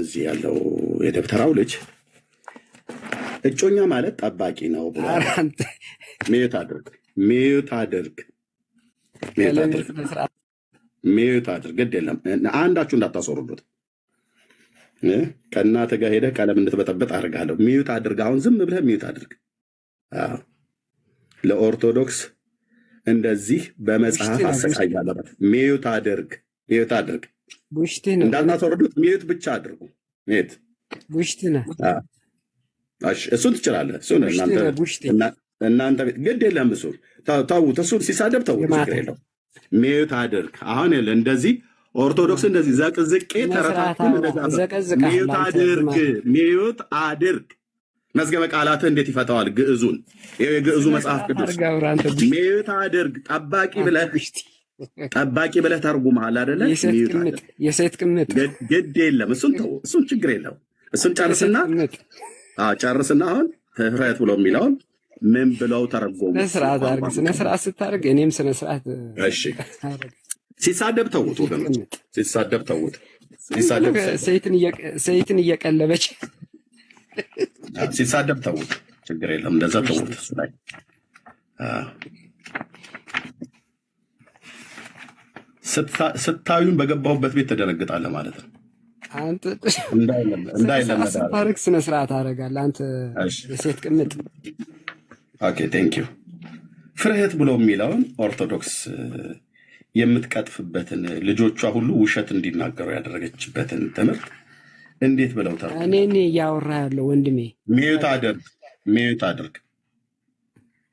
እዚህ ያለው የደብተራው ልጅ እጮኛ ማለት ጠባቂ ነው ብሏል። ሚዩት አድርግ፣ ሚዩት አድርግ፣ ሚዩት አድርግ፣ ሚዩት አድርግ። ግድ የለም አንዳችሁ እንዳታስወርዱት። ከእናትህ ጋር ሄደህ ቀለም እንድትበጠበጥ አድርጋለሁ። ሚዩት አድርግ። አሁን ዝም ብለህ ሚዩት አድርግ። ለኦርቶዶክስ እንደዚህ በመጽሐፍ አሰቃያለበት። ሚዩት አድርግ፣ ሚዩት አድርግ። እንዳታስወርዱት። ሚዩት ብቻ አድርጉ። ሚዩት ቡሽቲና እሱን ትችላለህ። እሱን እናንተ ግድ የለም። እሱ ተውት። እሱን ሲሳደብ ተውት፣ ችግር የለው። ሚዩት አድርግ። አሁን እንደዚህ ኦርቶዶክስ እንደዚህ ዘቅዝቄ ተረታቱን ሚዩት አድርግ፣ ሚዩት አድርግ። መዝገበ ቃላትህ እንዴት ይፈታዋል? ግዕዙን የግዕዙ መጽሐፍ ቅዱስ ሚዩት አድርግ። ጠባቂ ብለህ ተርጉመሃል አይደለ? የሴት ቅምጥ ግድ የለም። እሱን ተው፣ እሱን ችግር የለው። እሱን ጨርስና አሁን ህፍረት ብሎ የሚለውን ምን ብለው ተረጎሙ? ስነስርዓት አድርግ። ስነስርዓት ስታደርግ እኔም ስነስርዓት። እሺ ሲሳደብ ተውት ወገኖች፣ ሲሳደብ ተውት። ሲሳደብ ሰይትን እየቀለበች ሲሳደብ ተውት፣ ችግር የለም። እንደዛ ተውት። እሱ ላይ ስታዩን በገባሁበት ቤት ተደነግጣለህ ማለት ነው። አንተ እንዳይለመድ ስነ ስርዓት አደርጋለህ አንተ የሴት ቅምጥ። ኦኬ ቴንክ ዩ። ፍርሃት ብሎ የሚለውን ኦርቶዶክስ የምትቀጥፍበትን ልጆቿ ሁሉ ውሸት እንዲናገሩ ያደረገችበትን ትምህርት እንዴት ብለው ታው እኔ እያወራ ያለው ወንድሜ ሚዩት አድርግ፣ ሚዩት አድርግ፣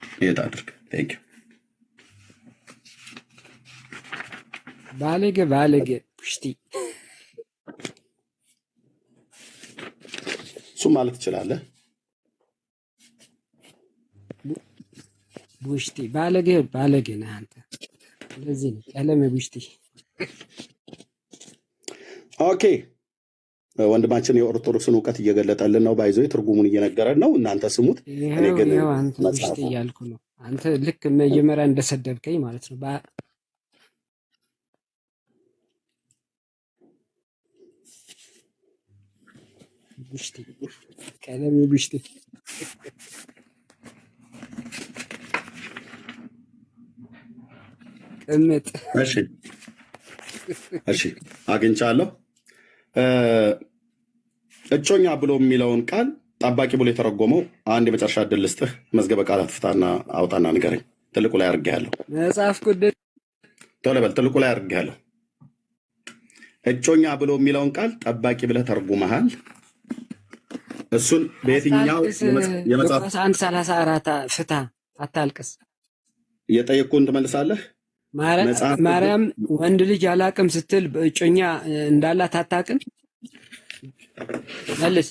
ሚዩት አድርግ። ቴንክ ዩ። ባለጌ ፑሽቲ እሱ ማለት ትችላለህ። ቡሽቲ ባለጌ ነህ አንተ። እንደዚህ ነው ቀለመ ቡሽቲ። ኦኬ ወንድማችን የኦርቶዶክስን እውቀት እየገለጠልን ነው። ባይዞ ትርጉሙን እየነገረን ነው። እናንተ ስሙት። እኔ ግን አንተ ቡሽቲ እያልኩ ነው። አንተ ልክ መጀመሪያ እንደሰደብከኝ ማለት ነው። ቡሽቲ ቀለመ ቡሽቲ። ቅምጥ። እሺ አግኝቻለሁ። እጮኛ ብሎ የሚለውን ቃል ጠባቂ ብሎ የተረጎመው አንድ የመጨረሻ ዕድል ልስጥህ። መዝገበ ቃላት ፍታና አውጣና ንገረኝ። ትልቁ ላይ አድርጌያለሁ። መጽሐፍ ቅዱስ ቶሎ በል። ትልቁ ላይ አድርጌያለሁ። እጮኛ ብሎ የሚለውን ቃል ጠባቂ ብለህ ተርጉመሃል። እሱን በየትኛው የመጽሐፍ 1:34 ፍታ፣ አታልቅስ። እየጠየቅኩህን ትመልሳለህ። ማርያም ወንድ ልጅ አላቅም ስትል እጮኛ እንዳላት አታቅም? መልስ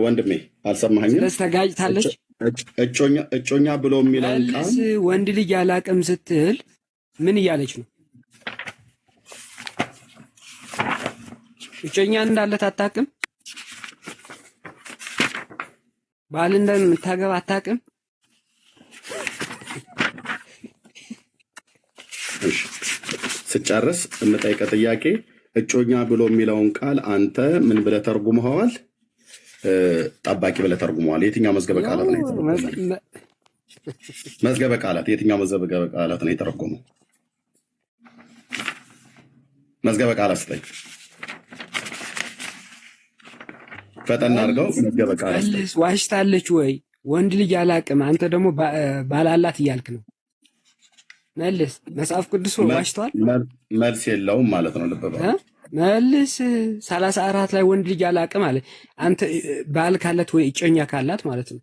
ወንድሜ፣ አልሰማኸኝም? ስለዚህ ተጋጭታለች። እጮኛ ብሎ የሚለውን ቃል ወንድ ልጅ አላቅም ስትል ምን እያለች ነው? እጮኛ እንዳላት አታቅም? ባል እንደምታገባ አታቅም? ስጨርስ የምጠይቀህ ጥያቄ እጮኛ ብሎ የሚለውን ቃል አንተ ምን ብለህ ተርጉመዋል? ጠባቂ ብለህ ተርጉመዋል። የትኛው መዝገበ ቃላት ነው የተረጎመው? መዝገበ ቃላት የትኛው መዝገበ ቃላት ነው የተረጎመው? መዝገበ ቃላት ስጠኝ። ፈጠን አድርገው። መዝገበ ቃላት ዋሽታለች ወይ? ወንድ ልጅ አላቅም፣ አንተ ደግሞ ባላላት እያልክ ነው። መልስ። መጽሐፍ ቅዱስ ዋሽቷል? መልስ የለውም ማለት ነው። ልብ በል መልስ። 34 ላይ ወንድ ልጅ አላቅም አለ። አንተ ባል ካላት ወይ እጮኛ ካላት ማለት ነው።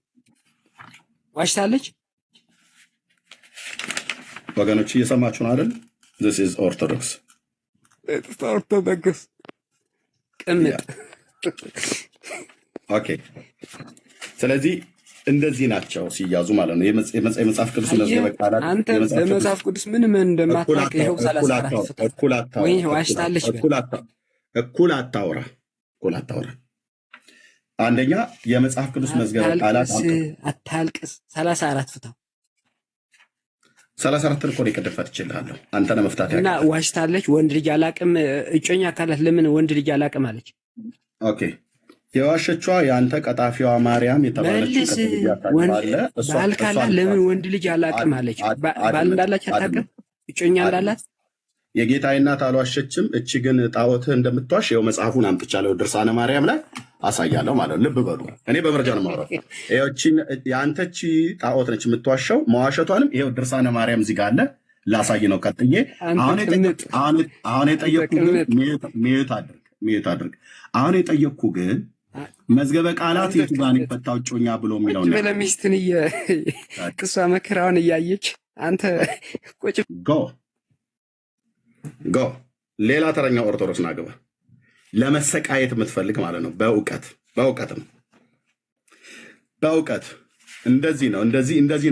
ዋሽታለች? ወገኖች እየሰማችሁ ነው አይደል? this is orthodox ቅምጥ። ኦኬ ስለዚህ እንደዚህ ናቸው ሲያዙ ማለት ነው። የመጽሐፍ ቅዱስ መዝገበ ቃላት አንተ በመጽሐፍ ቅዱስ ምንም እንደማታውቅ ይኸው 34 ወይ ዋሽታለች። እኩል አታውራ። አንደኛ የመጽሐፍ ቅዱስ መዝገበ ቃላት አታልቅስ። 34 ፍታው። 34 እኮ ነው የቀደፋት ይችላል። አንተ ነው መፍታት እና ዋሽታለች። ወንድ ልጅ አላቅም እጮኛ ካላት ለምን ወንድ ልጅ አላቅም አለች? ኦኬ የዋሸቿ የአንተ ቀጣፊዋ ማርያም የተባለችው ባል ካላት ለምን ወንድ ልጅ አላቅም አለች? ባል እንዳላች አታውቅም? እጮኛ እንዳላት የጌታዬ እናት አልዋሸችም። እቺ ግን ጣዖትህ እንደምትዋሽ ይኸው መጽሐፉን አምጥቻለሁ ድርሳነ ማርያም ላይ አሳያለሁ ማለት ነው። ልብ በሉ እኔ በመረጃ ነው የማወራው። የአንተቺ ጣዖት ነች የምትዋሸው። መዋሸቷንም ይኸው ድርሳነ ማርያም እዚህ ጋር አለ ላሳይ ነው ቀጥዬ። አሁን የጠየቅኩ ግን ሚዩት አድርግ። አሁን የጠየቅኩ ግን መዝገበ ቃላት የቱ ጋር ነው የፈታው እጮኛ ብሎ የሚለው ነው። ለሚስትን ቅሷ መከራውን እያየች አንተ ቁጭ ጎ ሌላ ተረኛ ኦርቶዶክስ ናግባ ለመሰቃየት የምትፈልግ ማለት ነው። በእውቀት እንደዚህ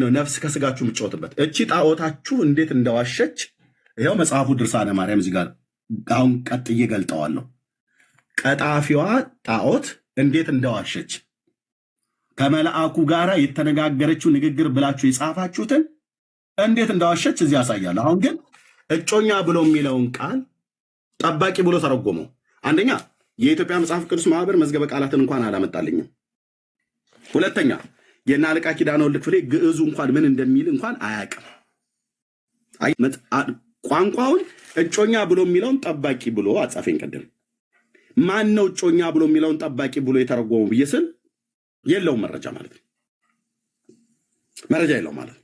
ነው ነፍስ ከስጋችሁ የምትጫወትበት። እቺ ጣዖታችሁ እንዴት እንደዋሸች ይኸው መጽሐፉ ድርሳነ ማርያም እዚህ ጋር አሁን ቀጥዬ ገልጠዋለሁ። ቀጣፊዋ ጣዖት እንዴት እንደዋሸች ከመልአኩ ጋር የተነጋገረችው ንግግር ብላችሁ የጻፋችሁትን እንዴት እንደዋሸች እዚህ ያሳያል። አሁን ግን እጮኛ ብሎ የሚለውን ቃል ጠባቂ ብሎ ተረጎመው። አንደኛ የኢትዮጵያ መጽሐፍ ቅዱስ ማህበር መዝገበ ቃላትን እንኳን አላመጣልኝም። ሁለተኛ የእነ አለቃ ኪዳነ ወልድ ክፍሌ ግዕዙ እንኳን ምን እንደሚል እንኳን አያውቅም። ቋንቋውን እጮኛ ብሎ የሚለውን ጠባቂ ብሎ አጻፈኝ። ቀደም ማን ነው እጮኛ ብሎ የሚለውን ጠባቂ ብሎ የተረጎመው ብዬ ስል የለውም መረጃ ማለት ነው። መረጃ የለውም ማለት ነው።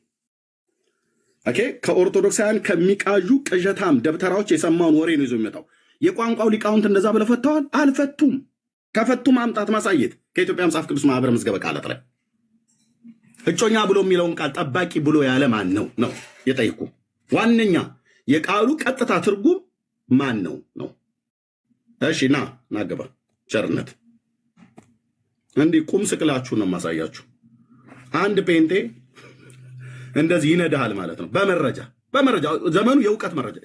ኦኬ ከኦርቶዶክሳውያን ከሚቃዡ ቅዠታም ደብተራዎች የሰማውን ወሬ ነው ይዞ የሚመጣው። የቋንቋው ሊቃውንት እንደዛ ብለው ፈተዋል? አልፈቱም። ከፈቱ ማምጣት ማሳየት ከኢትዮጵያ መጽሐፍ ቅዱስ ማህበር መዝገበ ቃላት ላይ እጮኛ ብሎ የሚለውን ቃል ጠባቂ ብሎ ያለ ማን ነው ነው የጠይቁ። ዋነኛ የቃሉ ቀጥታ ትርጉም ማን ነው ነው። እሺ ናገባ ቸርነት እንዲህ ቁም ስቅላችሁ ነው ማሳያችሁ። አንድ ፔንቴ እንደዚህ ይነዳሃል ማለት ነው። በመረጃ ዘመኑ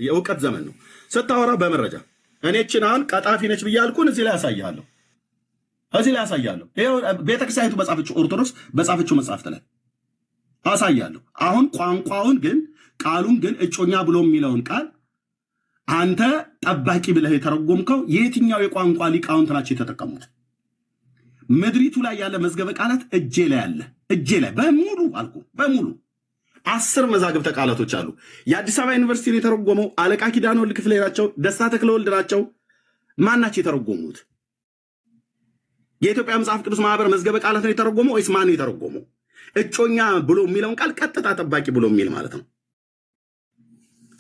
የእውቀት ዘመን ነው። ስታወራ በመረጃ እኔ ችናን ቀጣፊ ነች ብያልኩን እዚህ ላይ ያሳያለሁ። ይሄው ቤተክርስቲያኒቱ በጻፈችው ኦርቶዶክስ በጻፈችው መጽሐፍት ላይ አሳያለሁ። አሁን ቋንቋውን ግን ቃሉን ግን እጮኛ ብሎ የሚለውን ቃል አንተ ጠባቂ ብለህ የተረጎምከው የትኛው የቋንቋ ሊቃውንት ናቸው የተጠቀሙት? ምድሪቱ ላይ ያለ መዝገበ ቃላት እጄ ላይ በሙሉ አልኩ በሙሉ 10 መዛግብተ ቃላቶች አሉ። የአዲስ አበባ ዩኒቨርሲቲ የተረጎመው አለቃ ኪዳነ ወልድ ክፍሌ ናቸው፣ ደስታ ተክለ ወልድ ናቸው። ማን ናቸው የተረጎሙት? የኢትዮጵያ መጽሐፍ ቅዱስ ማህበር መዝገበ ቃላት ነው የተረጎመው ወይስ ማን የተረጎመው? እጮኛ ብሎ የሚለውን ቃል ቀጥታ ጠባቂ ብሎ የሚል ማለት ነው።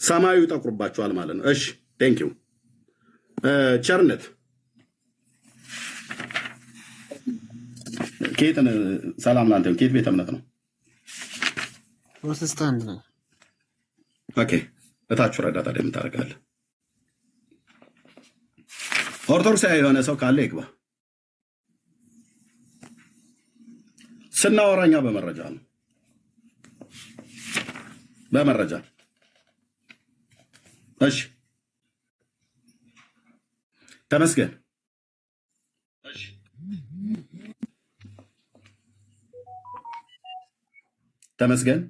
ሰማዩ ይጠቁርባቸዋል ማለት ነው። እሺ ቴንክ ዩ ቸርነት ኬት ሰላም ላንተ። ኬት ቤተ እምነት ነው? ፕሮቴስታንት ነው። ኦኬ እታችሁ ረዳታ ደም ታደርጋለህ። ኦርቶዶክሳዊ የሆነ ሰው ካለ ይግባ። ስናወራኛ በመረጃ ነው። በመረጃ እሺ ተመስገን። ተመስገን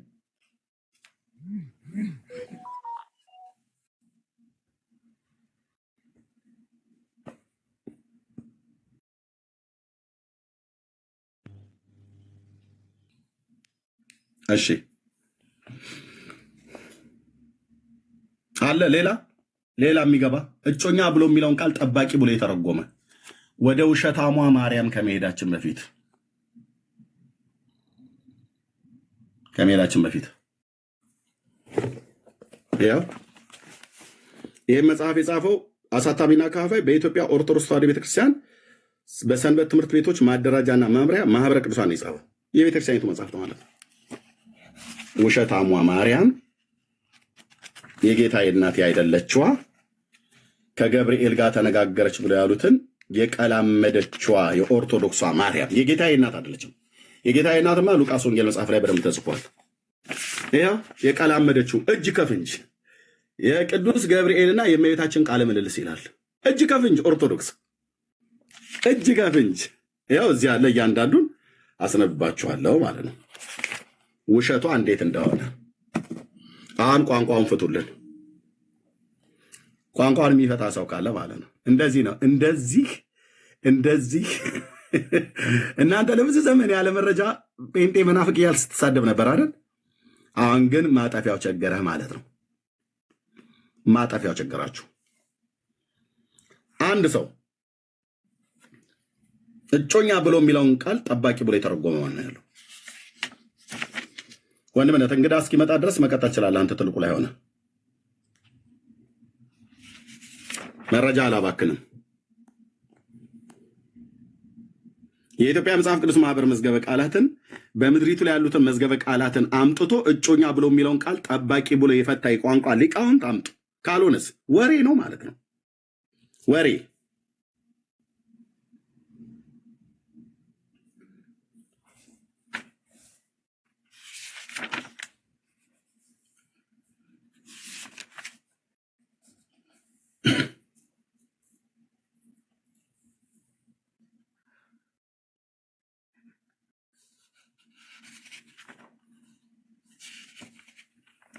እሺ አለ ሌላ የሚገባ እጮኛ ብሎ የሚለውን ቃል ጠባቂ ብሎ የተረጎመ ወደ ውሸታሟ ማርያም ከመሄዳችን በፊት ያው ይህ መጽሐፍ የጻፈው አሳታሚና ካፋይ በኢትዮጵያ ኦርቶዶክስ ተዋሕዶ ቤተክርስቲያን በሰንበት ትምህርት ቤቶች ማደራጃና መምሪያ ማህበረ ቅዱሳን የጻፈው የቤተክርስቲያኒቱ መጽሐፍ ነው ማለት ነው። ውሸታሟ ማርያም የጌታዬ እናት አይደለችዋ ከገብርኤል ጋር ተነጋገረች ብለው ያሉትን የቀላመደችዋ የኦርቶዶክሷ ማርያም የጌታዬ እናት አይደለችም። የጌታዬ እናትማ ሉቃስ ወንጌል መጽሐፍ ላይ በደንብ ተጽፏል። ይኸው የቀላመደችው እጅ ከፍንጅ የቅዱስ ገብርኤልና የእመቤታችን ቃለ ምልልስ ይላል። እጅ ከፍንጅ ኦርቶዶክስ እጅ ከፍንጅ ይኸው እዚህ ያለ እያንዳንዱን አስነብባችኋለሁ ማለት ነው። ውሸቷ እንዴት እንደሆነ አሁን ቋንቋውን ፍቱልን። ቋንቋውን የሚፈታ ሰው ካለ ማለት ነው። እንደዚህ ነው። እንደዚህ እናንተ ለብዙ ዘመን ያለ መረጃ ጴንጤ መናፍቅ እያል ስትሳደብ ነበር አይደል? አሁን ግን ማጠፊያው ቸገረህ ማለት ነው። ማጠፊያው ቸገራችሁ። አንድ ሰው እጮኛ ብሎ የሚለውን ቃል ጠባቂ ብሎ የተረጎመ ነው ያለው። ወንድምነት እንግዳ እስኪመጣ ድረስ መቀጠል ትችላለህ። አንተ ትልቁ ላይ ሆነ መረጃ አላባክንም። የኢትዮጵያ መጽሐፍ ቅዱስ ማህበር መዝገበ ቃላትን በምድሪቱ ላይ ያሉትን መዝገበ ቃላትን አምጥቶ እጮኛ ብሎ የሚለውን ቃል ጠባቂ ብሎ የፈታ የቋንቋ ሊቃውንት አምጡ። ካልሆነስ ወሬ ነው ማለት ነው። ወሬ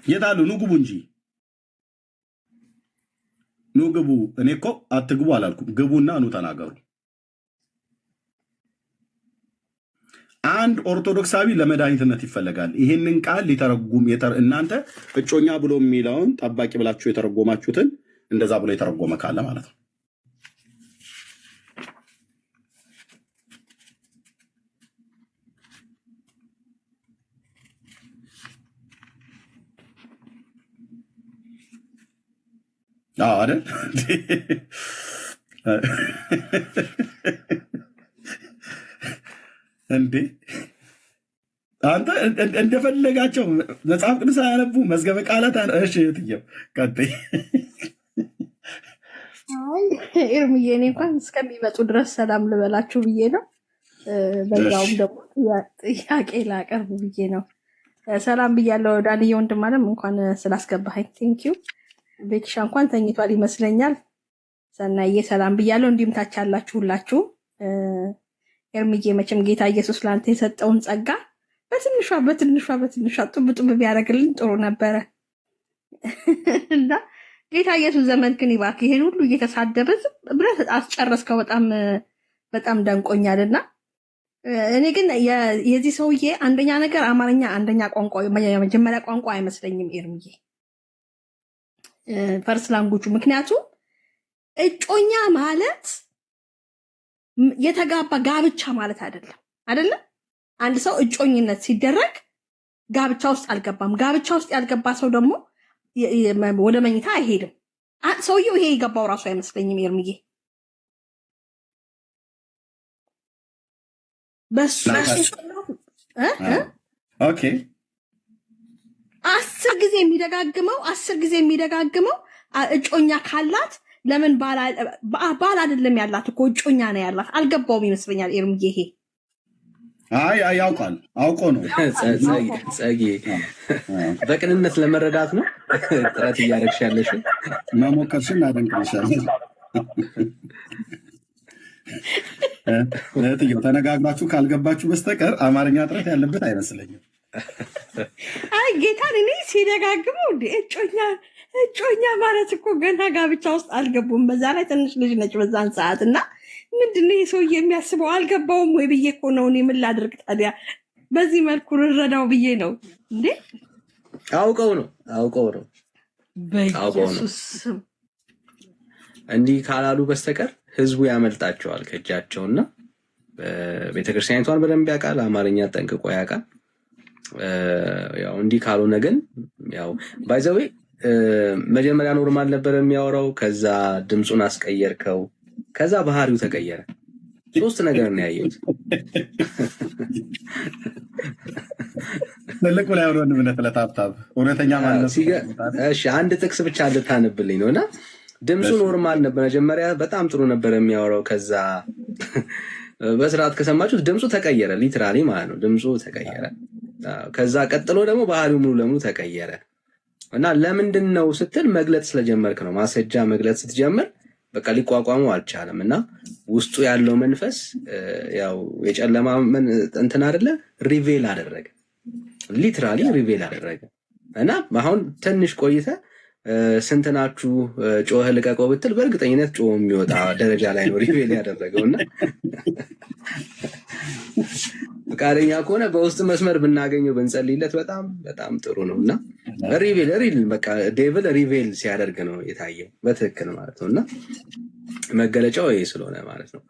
የታሉ? ኑ ግቡ እንጂ ኑ ግቡ። እኔ እኮ አትግቡ አላልኩም። ግቡና ኑ ተናገሩ። አንድ ኦርቶዶክሳዊ ለመድኃኒትነት ይፈለጋል። ይህንን ቃል ሊተረጉም እናንተ እጮኛ ብሎ የሚለውን ጠባቂ ብላችሁ የተረጎማችሁትን እንደዛ ብሎ የተረጎመ ካለ ማለት ነው። አይደል እንዴ? አንተ እንደፈለጋቸው መጽሐፍ ቅዱስ አያነቡ መዝገበ ቃላት። እሺ የትየው ቀጥይ። ኤርምዬ እኔ እንኳን እስከሚመጡ ድረስ ሰላም ልበላችሁ ብዬ ነው። በዛውም ደግሞ ጥያቄ ላቀርብ ብዬ ነው። ሰላም ብያለሁ ዳንዬ ወንድም አለም፣ እንኳን ስላስገባኸኝ ቴንኪዩ። ቤኪሻ እንኳን ተኝቷል ይመስለኛል። ሰናዬ ሰላም ብያለሁ። እንዲሁም ታች ያላችሁ ሁላችሁ። ኤርምዬ መቼም ጌታ ኢየሱስ ለአንተ የሰጠውን ጸጋ በትንሿ ጡብ ቢያደርግልን ጥሩ ነበረ እና ጌታ ኢየሱስ ዘመን ግን ይባርክ። ይሄን ሁሉ እየተሳደበ ብለህ አስጨረስከው። በጣም ደንቆኛልና እኔ ግን የዚህ ሰውዬ አንደኛ ነገር አማርኛ አንደኛ ቋንቋ የመጀመሪያ ቋንቋ አይመስለኝም ኤርምዬ ፈርስ ላንጉጁ። ምክንያቱም እጮኛ ማለት የተጋባ ጋብቻ ማለት አይደለም። አንድ ሰው እጮኝነት ሲደረግ ጋብቻ ውስጥ አልገባም። ጋብቻ ውስጥ ያልገባ ሰው ደግሞ ወደ መኝታ አይሄድም። ሰውየው ይሄ የገባው ራሱ አይመስለኝም ኤርምዬ። በሱ ኦኬ 10 ጊዜ የሚደጋግመው እጮኛ ካላት ለምን ባል አይደለም ያላት እኮ እጮኛ ነው ያላት። አልገባውም ይመስለኛል ኤርምዬ። ይሄ ያውቃል፣ አውቆ ነው። ጸጊ በቅንነት ለመረዳት ነው ጥረት እያደረግሽ ያለሽ። መሞከርሽን አደንቅልሻለሁ። እህትየው ተነጋግራችሁ ካልገባችሁ በስተቀር አማርኛ ጥረት ያለበት አይመስለኝም። አይ ጌታን እኔ ሲደጋግመው እንደ እጮኛ ማለት እኮ ገና ጋብቻ ውስጥ አልገቡም። በዛ ላይ ትንሽ ልጅ ነች በዛን ሰዓት እና ምንድነው የሰው የሚያስበው አልገባውም ወይ ብዬ እኮ ነው። እኔ ምን ላድርግ ታዲያ? በዚህ መልኩ ልረዳው ብዬ ነው እንዴ። አውቀው ነው በኢየሱስ እንዲህ ካላሉ በስተቀር ህዝቡ ያመልጣቸዋል ከእጃቸውና ቤተክርስቲያኒቷን በደንብ ያውቃል፣ አማርኛ ጠንቅቆ ያውቃል። ያው እንዲህ ካልሆነ ግን ያው ባይዘዌ መጀመሪያ ኖርማል ነበር የሚያወራው፣ ከዛ ድምፁን አስቀየርከው፣ ከዛ ባህሪው ተቀየረ። 3 ነገር ነው ያየሁት። ትልቁ ላይ ወደ እምነት ለታብታብ እውነተኛ ማለት እሺ፣ አንድ ጥቅስ ብቻ ልታነብልኝ ነውና ድምፁ ኖርማል ነበር መጀመሪያ፣ በጣም ጥሩ ነበር የሚያወራው። ከዛ በስርዓት ከሰማችሁት ድምፁ ተቀየረ፣ ሊትራሊ ማለት ነው ድምፁ ተቀየረ። ከዛ ቀጥሎ ደግሞ ባህሪው ሙሉ ለሙሉ ተቀየረ። እና ለምንድን ነው ስትል መግለጽ ስለጀመርክ ነው። ማስረጃ መግለጽ ስትጀምር በቃ ሊቋቋሙ አልቻለም። እና ውስጡ ያለው መንፈስ ያው የጨለማ እንትን አይደለ ሪቬል አደረገ፣ ሊትራሊ ሪቬል አደረገ። እና አሁን ትንሽ ቆይተ ስንት ናችሁ ጮኸ ልቀቀው ብትል በእርግጠኝነት ጮኸ የሚወጣ ደረጃ ላይ ነው ሪቬል ያደረገውና ፈቃደኛ ከሆነ በውስጥ መስመር ብናገኘው ብንጸልይለት በጣም በጣም ጥሩ ነውና ሪቬል በቃ ዴቪል ሪቬል ሲያደርግ ነው የታየው በትክክል ማለት ነውና መገለጫው ይሄ ስለሆነ ማለት ነው።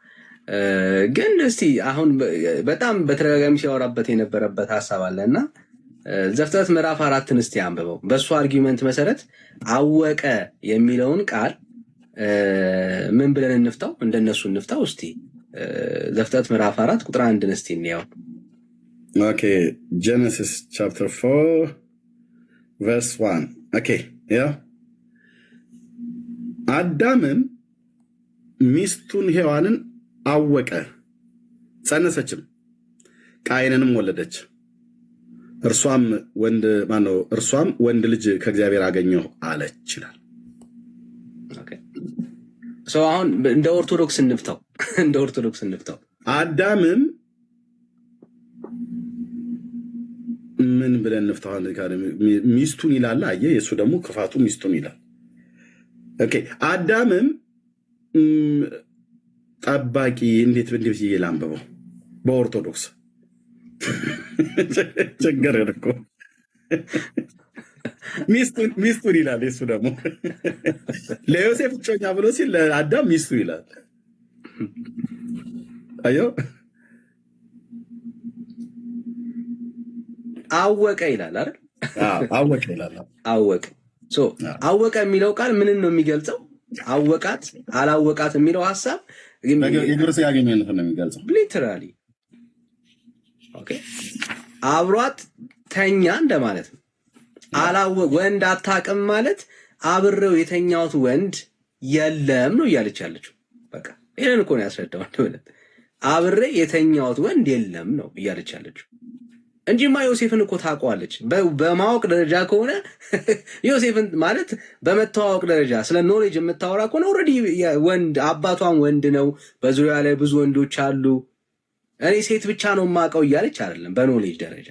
ግን እስቲ አሁን በጣም በተደጋጋሚ ሲያወራበት የነበረበት ሐሳብ አለና ዘፍጥረት ምዕራፍ 4ን እስቲ አንብበው። በሱ አርጊውመንት መሰረት አወቀ የሚለውን ቃል ምን ብለን እንፍታው? እንደነሱ እንፍታው እስቲ። ዘፍጥረት ምዕራፍ 4 ቁጥር 1 እስቲ እንየው። ኦኬ ጄኔሲስ ቻፕተር 4 ቨርስ 1 ኦኬ ያ አዳምም ሚስቱን ሔዋንን አወቀ፣ ጸነሰችም፣ ቃየንንም ወለደች። እርሷም ወንድ ልጅ ከእግዚአብሔር አገኘሁ አለች ይላል። አሁን እንደ ኦርቶዶክስ እንፍታው። አዳምም ምን ብለን እንፍታው? ሚስቱን ይላል። አየህ፣ የእሱ ደግሞ ክፋቱ ሚስቱን ይላል። ኦኬ አዳምም ጠባቂ እንዴት ላንብበው በኦርቶዶክስ ችግር እኮ ሚስቱን ይላል። የሱ ደግሞ ለዮሴፍ እጮኛ ብሎ ሲል ለአዳም ሚስቱ ይላል። አየው አወቀ ይላል አይደል? አወቀ ይላል። አወቀ የሚለው ቃል ምንን ነው የሚገልጸው? አወቃት አላወቃት የሚለው ሐሳብ የግብረ ያገኘነት ነው የሚገልጸው ሊተራሊ። ኦኬ አብሯት ተኛ እንደማለት ነው። ወንድ አታውቅም ማለት አብረው የተኛውት ወንድ የለም ነው እያለች ያለችው። በቃ ይሄንን እኮ ነው ያስረዳው። እንደሆነ አብሬ የተኛውት ወንድ የለም ነው እያለች ያለችው እንጂማ ዮሴፍን እኮ ታውቀዋለች። በማወቅ ደረጃ ከሆነ ዮሴፍን ማለት በመተዋወቅ ደረጃ ስለ ኖሌጅ የምታወራ ከሆነ ኦልሬዲ ወንድ አባቷም ወንድ ነው፣ በዙሪያ ላይ ብዙ ወንዶች አሉ፣ እኔ ሴት ብቻ ነው የማውቀው እያለች አይደለም በኖሌጅ ደረጃ።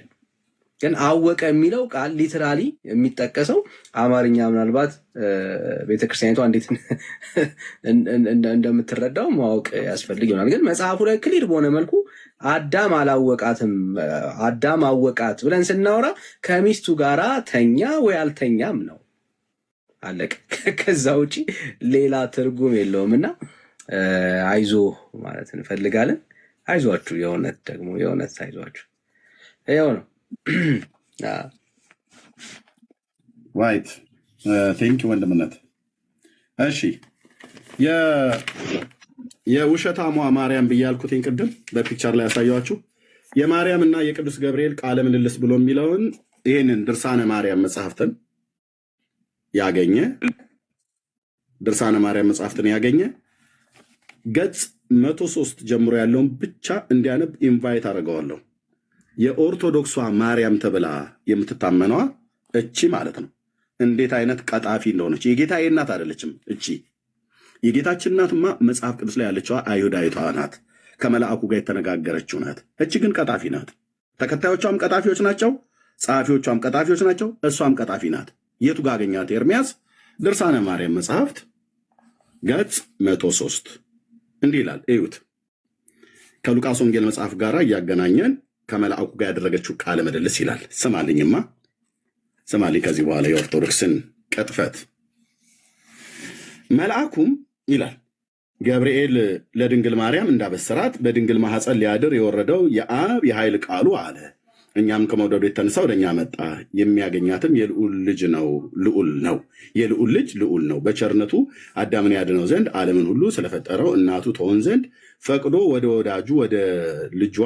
ግን አወቀ የሚለው ቃል ሊትራሊ የሚጠቀሰው አማርኛ ምናልባት ቤተክርስቲያኒቷ እንዴት እንደምትረዳው ማወቅ ያስፈልግ ይሆናል። ግን መጽሐፉ ላይ ክሊር በሆነ መልኩ አዳም አላወቃትም፣ አዳም አወቃት ብለን ስናወራ ከሚስቱ ጋራ ተኛ ወይ አልተኛም ነው፣ አለቀ። ከዛ ውጪ ሌላ ትርጉም የለውም። እና አይዞ ማለት እንፈልጋለን። አይዟችሁ፣ የእውነት ደግሞ የእውነት አይዟችሁ። ይኸው ነው። ራይት ቴንክ ዩ ወንድምነት። እሺ የውሸታሟ ማርያም ብያልኩትኝ ቅድም በፒክቸር ላይ ያሳየኋችሁ የማርያም እና የቅዱስ ገብርኤል ቃለ ምልልስ ብሎ የሚለውን ይህንን ድርሳነ ማርያም መጽሐፍትን ያገኘ ገጽ 103 ጀምሮ ያለውን ብቻ እንዲያነብ ኢንቫይት አደርገዋለሁ። የኦርቶዶክሷ ማርያም ተብላ የምትታመነዋ እቺ ማለት ነው። እንዴት አይነት ቀጣፊ እንደሆነች። የጌታዬ እናት አይደለችም እቺ። የጌታችን እናትማ መጽሐፍ ቅዱስ ላይ ያለችዋ አይሁዳዊቷ ናት፣ ከመልአኩ ጋር የተነጋገረችው ናት። እቺ ግን ቀጣፊ ናት። ተከታዮቿም ቀጣፊዎች ናቸው፣ ጸሐፊዎቿም ቀጣፊዎች ናቸው፣ እሷም ቀጣፊ ናት። የቱ ጋር አገኛት? ኤርሚያስ ድርሳነ ማርያም መጽሐፍት ገጽ 103 እንዲህ ይላል። እዩት። ከሉቃስ ወንጌል መጽሐፍ ጋር እያገናኘን ከመልአኩ ጋር ያደረገችው ቃለ ምልልስ ይላል። ስማልኝ፣ ከዚህ በኋላ የኦርቶዶክስን ቅጥፈት። መልአኩም ይላል ገብርኤል ለድንግል ማርያም እንዳበሰራት በድንግል ማኅፀን ሊያድር የወረደው የአብ የኃይል ቃሉ አለ። እኛም ከመውደዱ የተነሳ ወደ እኛ መጣ። የሚያገኛትም የልዑል ልጅ ነው፣ ልዑል ነው፣ የልዑል ልጅ ልዑል ነው። በቸርነቱ አዳምን ያድነው ዘንድ ዓለምን ሁሉ ስለፈጠረው እናቱ ትሆን ዘንድ ፈቅዶ ወደ ወዳጁ ወደ ልጇ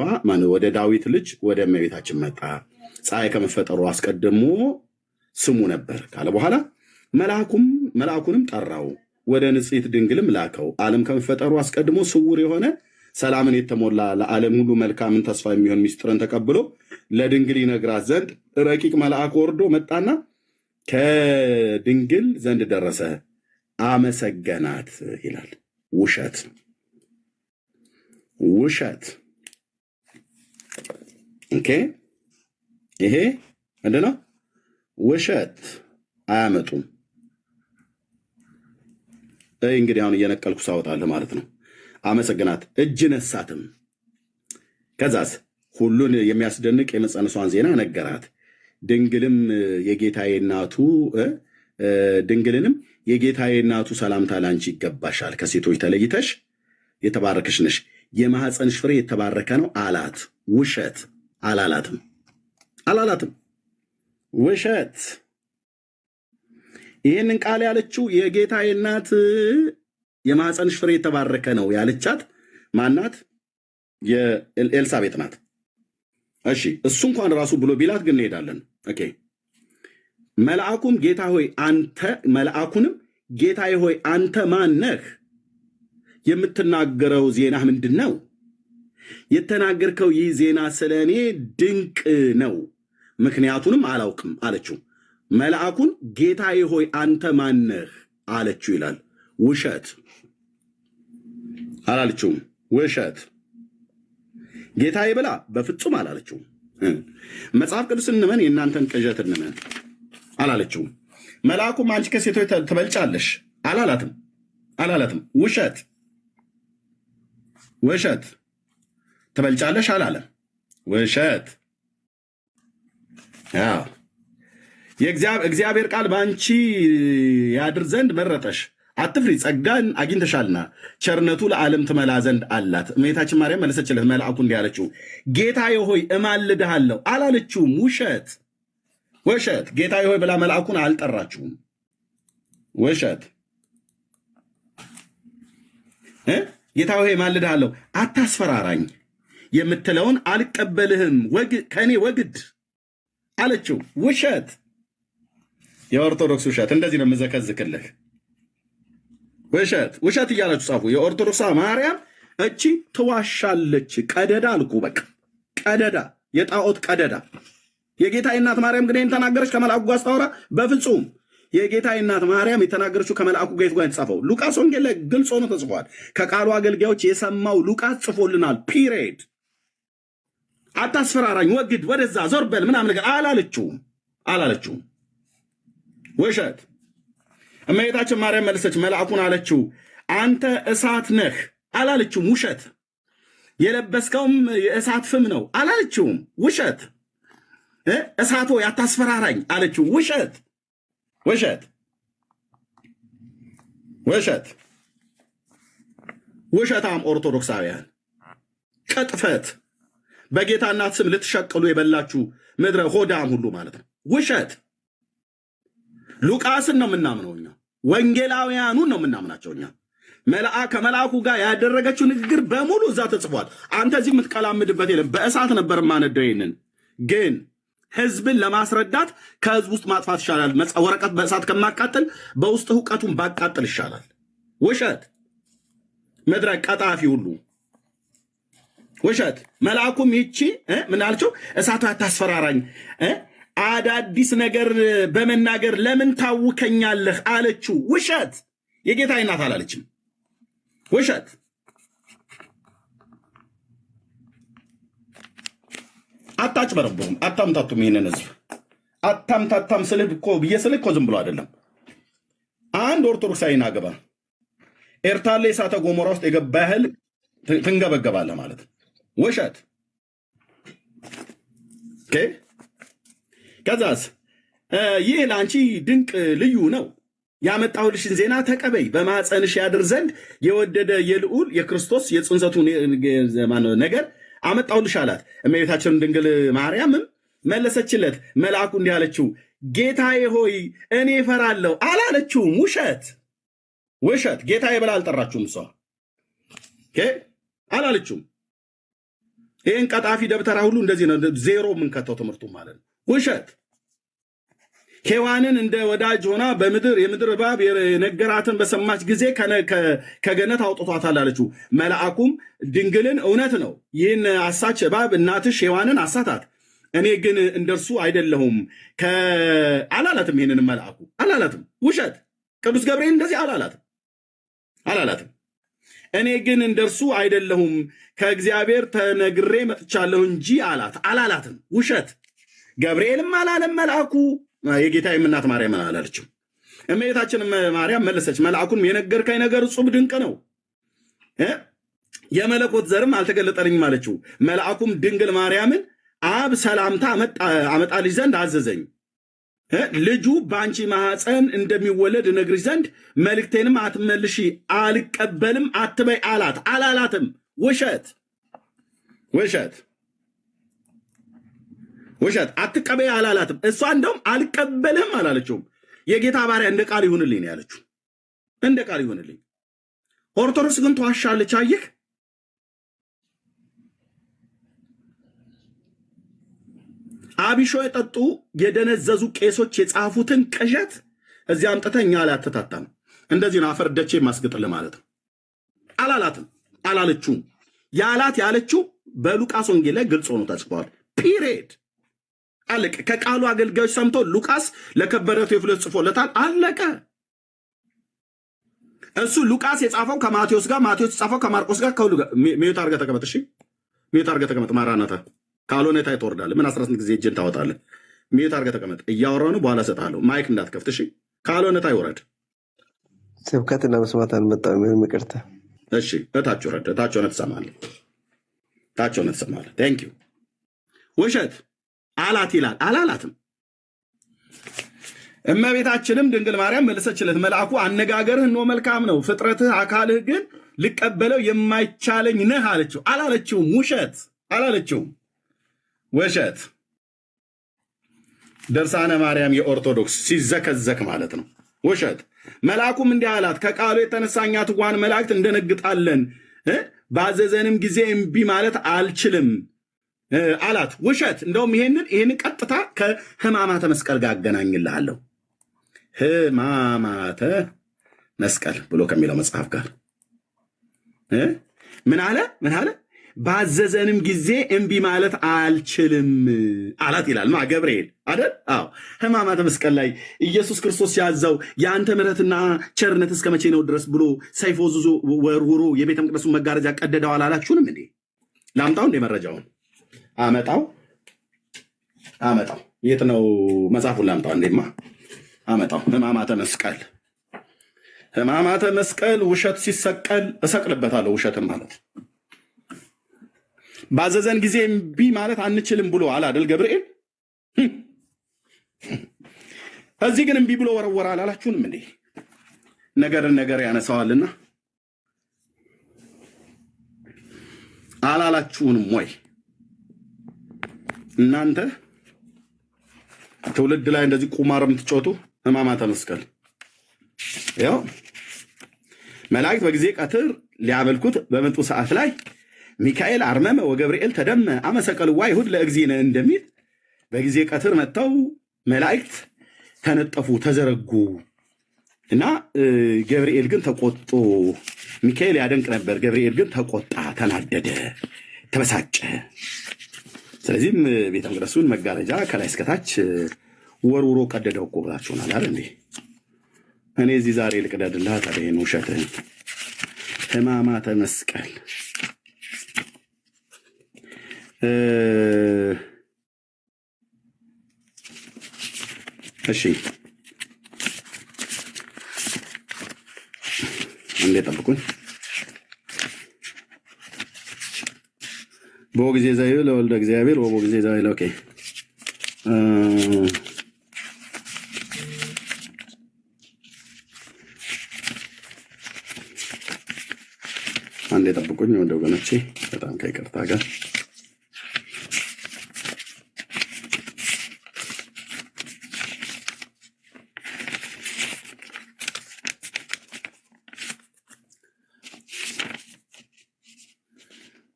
ወደ ዳዊት ልጅ ወደ እመቤታችን መጣ። ፀሐይ ከመፈጠሩ አስቀድሞ ስሙ ነበር ካለ በኋላ መልአኩንም ጠራው፣ ወደ ንጽሕት ድንግልም ላከው። ዓለም ከመፈጠሩ አስቀድሞ ስውር የሆነ ሰላምን የተሞላ ለዓለም ሁሉ መልካምን ተስፋ የሚሆን ሚስጥርን ተቀብሎ ለድንግል ይነግራት ዘንድ ረቂቅ መልአክ ወርዶ መጣና ከድንግል ዘንድ ደረሰ፣ አመሰገናት ይላል። ውሸት። ኦኬ፣ ይሄ ምንድን ነው? ውሸት አያመጡም። እንግዲህ አሁን እየነቀልኩ ሳወጣለህ ማለት ነው። አመሰግናት እጅ ነሳትም። ከዛስ ሁሉን የሚያስደንቅ የመጸነሷን ዜና ነገራት። ድንግልንም የጌታዬ እናቱ ሰላምታ ላንቺ ይገባሻል፣ ከሴቶች ተለይተሽ የተባረክሽ ነሽ፣ የማኅፀንሽ ፍሬ የተባረከ ነው አላት። ውሸት አላላትም። ውሸት። ይህንን ቃል ያለችው የጌታዬ እናት የማኅፀንሽ ፍሬ የተባረከ ነው ያለቻት ማናት? የኤልሳቤጥ ናት። እሺ እሱ እንኳን ራሱ ብሎ ቢላት ግን እንሄዳለን። ኦኬ መልአኩንም ጌታዬ ሆይ አንተ ማን ነህ? የምትናገረው ዜና ምንድን ነው? የተናገርከው ይህ ዜና ስለ እኔ ድንቅ ነው፣ ምክንያቱንም አላውቅም አለችው። መልአኩን ጌታዬ ሆይ አንተ ማን ነህ አለችው ይላል። ውሸት አላለችውም። ውሸት ጌታዬ ብላ በፍጹም አላለችውም። መጽሐፍ ቅዱስ እንመን የእናንተን ቅዠት እንመን አላለችውም። መልአኩም አንቺ ከሴቶች ትበልጫለሽ አላላትም። ውሸት ትበልጫለሽ አላለም። ውሸት። እግዚአብሔር ቃል በአንቺ ያድር ዘንድ መረጠሽ፣ አትፍሪ፣ ጸጋን አግኝተሻልና ቸርነቱ ለዓለም ትመላ ዘንድ አላት። እመቤታችን ማርያም መለሰችለት መልአኩ እንዲህ አለችው፣ ጌታዬ ሆይ እማልድሃለሁ አላለችውም። ውሸት። ጌታዬ ሆይ ብላ መልአኩን አልጠራችውም። ውሸት። ጌታዬ ሆይ እማልድሃለሁ፣ አታስፈራራኝ፣ የምትለውን አልቀበልህም፣ ከእኔ ወግድ አለችው። ውሸት። የኦርቶዶክስ ውሸት። እንደዚህ ነው የምዘከዝክልህ። ውሸት እያላችሁ ጻፉ። የኦርቶዶክስ ማርያም እቺ ትዋሻለች። ቀደዳ አልኩ። በቃ ቀደዳ፣ የጣዖት ቀደዳ። የጌታዬ እናት ማርያም ግን ተናገረች ከመልአኩ ጋር ስታወራ? በፍጹም። የጌታዬ እናት ማርያም የተናገረችው ከመልአኩ ጋር የተጻፈው ሉቃስ ወንጌል ላይ ግልጽ ሆኖ ተጽፏል። ከቃሉ አገልጋዮች የሰማው ሉቃስ ጽፎልናል። ፒሪየድ። አታስፈራራኝ፣ ወግድ፣ ወደዛ ዞር በል ምናምን ነገር አላለችውም። ውሸት። እመቤታችን ማርያም መለሰች፣ መልአኩን አለችው አንተ እሳት ነህ አላለችውም። ውሸት። የለበስከውም የእሳት ፍም ነው አላለችውም። ውሸት። እሳት ሆይ አታስፈራራኝ አለችው። ውሸታም ኦርቶዶክሳውያን፣ ቅጥፈት። በጌታ እናት ስም ልትሸቅሉ የበላችሁ ምድረ ሆዳም ሁሉ ማለት ነው። ውሸት። ሉቃስን ነው የምናምነው እኛ፣ ወንጌላውያኑን ነው የምናምናቸው እኛ። ከመልአኩ ጋር ያደረገችው ንግግር በሙሉ እዛ ተጽፏል። አንተ እዚህ የምትቀላምድበት የለም። በእሳት ነበር ማነደው። ይንን ግን ህዝብን ለማስረዳት ከህዝብ ውስጥ ማጥፋት ይሻላል። ወረቀት በእሳት ከማቃጠል በውስጥ እውቀቱን ባቃጠል ይሻላል። ውሸት። ምድረ ቀጣፊ ሁሉ ውሸት። መልአኩም ይቺ ምን አለችው? እሳቱ አታስፈራራኝ፣ አዳዲስ ነገር በመናገር ለምን ታውከኛለህ አለችው። ውሸት። የጌታዬ እናት አላለችም። ውሸት። አታጭበረብሩም፣ አታምታቱም። ይህንን ህዝብ አታምታታም ስልህ እኮ ብዬ ስልህ እኮ ዝም ብሎ አይደለም። አንድ ኦርቶዶክሳዊ ናገባ ኤርታሌ እሳተ ገሞራ ውስጥ የገባ ያህል ትንገበገባለህ ማለት ነው። ውሸት። ከዛስ ይህ ለአንቺ ድንቅ ልዩ ነው፣ ያመጣሁልሽን ዜና ተቀበይ፣ በማኅፀንሽ ያድር ዘንድ የወደደ የልዑል የክርስቶስ የጽንሰቱ ነገር አመጣሁልሽ አላት። እመቤታችን ድንግል ማርያምም መለሰችለት፣ መልአኩ እንዲህ አለችው፣ ጌታዬ ሆይ እኔ እፈራለሁ አላለችውም። ውሸት። ጌታዬ ብላ አልጠራችውም። እሷ አላለችውም። ይህን ቀጣፊ ደብተራ ሁሉ እንደዚህ ነው ዜሮ የምንከተው ትምህርቱ ማለት ነው። ውሸት። ሔዋንን እንደ ወዳጅ ሆና የምድር እባብ የነገራትን በሰማች ጊዜ ከገነት አውጥቷታል አለችው። መልአኩም ድንግልን እውነት ነው ይህን አሳች እባብ እናትሽ ሔዋንን አሳታት፣ እኔ ግን እንደርሱ አይደለሁም አላላትም። ይህንን መልአኩ አላላትም። ውሸት። ቅዱስ ገብርኤል እንደዚህ አላላትም። እኔ ግን እንደርሱ አይደለሁም ከእግዚአብሔር ተነግሬ መጥቻለሁ እንጂ አላላትም። ውሸት። ገብርኤልም አላለም መልአኩ። የጌታዬ እናት ማርያም አላለችም። እመቤታችን ማርያም መለሰች፣ መልአኩን የነገርከኝ ነገር እጹብ ድንቅ ነው፣ የመለኮት ዘርም አልተገለጠልኝም አለችው። መልአኩም ድንግል ማርያምን አብ ሰላምታ አመጣልሽ ዘንድ አዘዘኝ፣ ልጁ በአንቺ ማኅፀን እንደሚወለድ እነግርሽ ዘንድ መልእክቴንም አትመልሺ፣ አልቀበልም አትበይ አላት። አላላትም። ውሸት ውሸት ውሸት። አትቀበይ አላላትም። እሷ እንደውም አልቀበልህም አላለችውም። የጌታ ባሪያ እንደ ቃል ይሁንልኝ ነው ያለችው። እንደ ቃል ይሁንልኝ። ኦርቶዶክስ ግን ተዋሻለች። አየህ፣ አቢሾ የጠጡ የደነዘዙ ቄሶች የጻፉትን ቅዠት እዚህ አምጥተህ እኛ ላይ አትታታም። እንደዚህ ነው አፈርደቼ ማስገጥል ማለት ነው። አላላትም፣ አላለችውም። ያላት ያለችው በሉቃስ ወንጌል ላይ ግልጽ ሆኖ ተጽፏል። ፒሪየድ አለቀ። ከቃሉ አገልጋዮች ሰምቶ ሉቃስ ለከበረ ቴዎፍሎስ ጽፎለታል። አለቀ። እሱ ሉቃስ የጻፈው ከማቴዎስ ጋር፣ ማቴዎስ የጻፈው ከማርቆስ ጋር። ከሁሉ ጋር ሚዩት አድርገህ ተቀመጥ። እሺ ሚዩት አድርገህ ተቀመጥ። ማራናታ ካልሆነ ታይ ትወርዳለህ። ምን 18 ጊዜ እጅን ታወጣለህ? ሚዩት አድርገህ ተቀመጥ። እያወራሁ ነው፣ በኋላ እሰጥሃለሁ። ማይክ እንዳትከፍት እሺ። ካልሆነ ታይ ውረድ። ስብከትና መስማት አልመጣም። ምንም ይቅርታ። እሺ እታች ውረድ። እታች ሆነህ ትሰማለህ። እታች ሆነህ ትሰማለህ። ቴንክ ዩ። ውሸት አላት ይላል። አላላትም። እመቤታችንም ድንግል ማርያም መለሰችለት፣ መልአኩ አነጋገርህ እነሆ መልካም ነው፣ ፍጥረትህ አካልህ ግን ልቀበለው የማይቻለኝ ነህ አለችው። አላለችውም። ውሸት አላለችውም። ውሸት። ድርሳነ ማርያም የኦርቶዶክስ ሲዘከዘክ ማለት ነው። ውሸት። መልአኩም እንዲህ አላት፣ ከቃሉ የተነሳ እኛ ትጉሃን መላእክት እንደነግጣለን፣ ባዘዘንም ጊዜ እምቢ ማለት አልችልም አላት። ውሸት። እንደውም ይሄንን ቀጥታ ከሕማማተ መስቀል ጋር አገናኝልሃለሁ። ሕማማተ መስቀል ብሎ ከሚለው መጽሐፍ ጋር ምን አለ? ባዘዘንም ጊዜ እምቢ ማለት አልችልም አላት ይላል። ገብርኤል አይደል? አዎ። ሕማማተ መስቀል ላይ ኢየሱስ ክርስቶስ ያዛው የአንተ ምሕረትና ቸርነት እስከ መቼ ነው ድረስ ብሎ ሰይፍ ወዝዞ ወርውሮ የቤተ መቅደሱን መጋረጃ ቀደደው አላላችሁንም እንዴ? ላምጣው እንዴ መረጃውን? አመጣው። የት ነው መጽሐፉን? ላምጣው እንዴማ። አመጣው። ሕማማተ መስቀል ውሸት ሲሰቀል እሰቅልበታለሁ። ውሸትም ማለት ባዘዘን ጊዜ እምቢ ማለት አንችልም ብሎ አላደል ገብርኤል? እዚህ ግን እምቢ ብሎ ወረወራ አላላችሁንም እንዴ? ነገርን ነገር ያነሳዋልና አላላችሁንም ወይ? እናንተ ትውልድ ላይ እንደዚህ ቁማር የምትጮቱ ሕማማተ መስቀል ያው መላእክት በጊዜ ቀትር ሊያመልኩት በመጡ ሰዓት ላይ ሚካኤል አርመመ ወገብርኤል ተደመ አመሰቀልዋ ይሁድ ለእግዚእነ እንደሚል በጊዜ ቀትር መጥተው መላእክት ተነጠፉ፣ ተዘረጉ እና ገብርኤል ግን ተቆጦ፣ ሚካኤል ያደንቅ ነበር፣ ገብርኤል ግን ተቆጣ፣ ተናደደ፣ ተበሳጨ። ስለዚህም ቤተ መቅደሱን መጋረጃ ከላይ እስከታች ወርውሮ ቀደደው እኮ ብላችሁናል አይደል እንዴ? እኔ እዚህ ዛሬ ልቅደድልህ ታዲያ ይህን ውሸትህን። ሕማማተ መስቀል እሺ እንዴ ጠብቁኝ። በወ ጊዜ ዘይብ ለወልደ እግዚአብሔር ወበ ጊዜ ዘይብ ኦኬ። አንዴ ጠብቁኝ ወደ ወገኖቼ፣ በጣም ከይቅርታ ጋር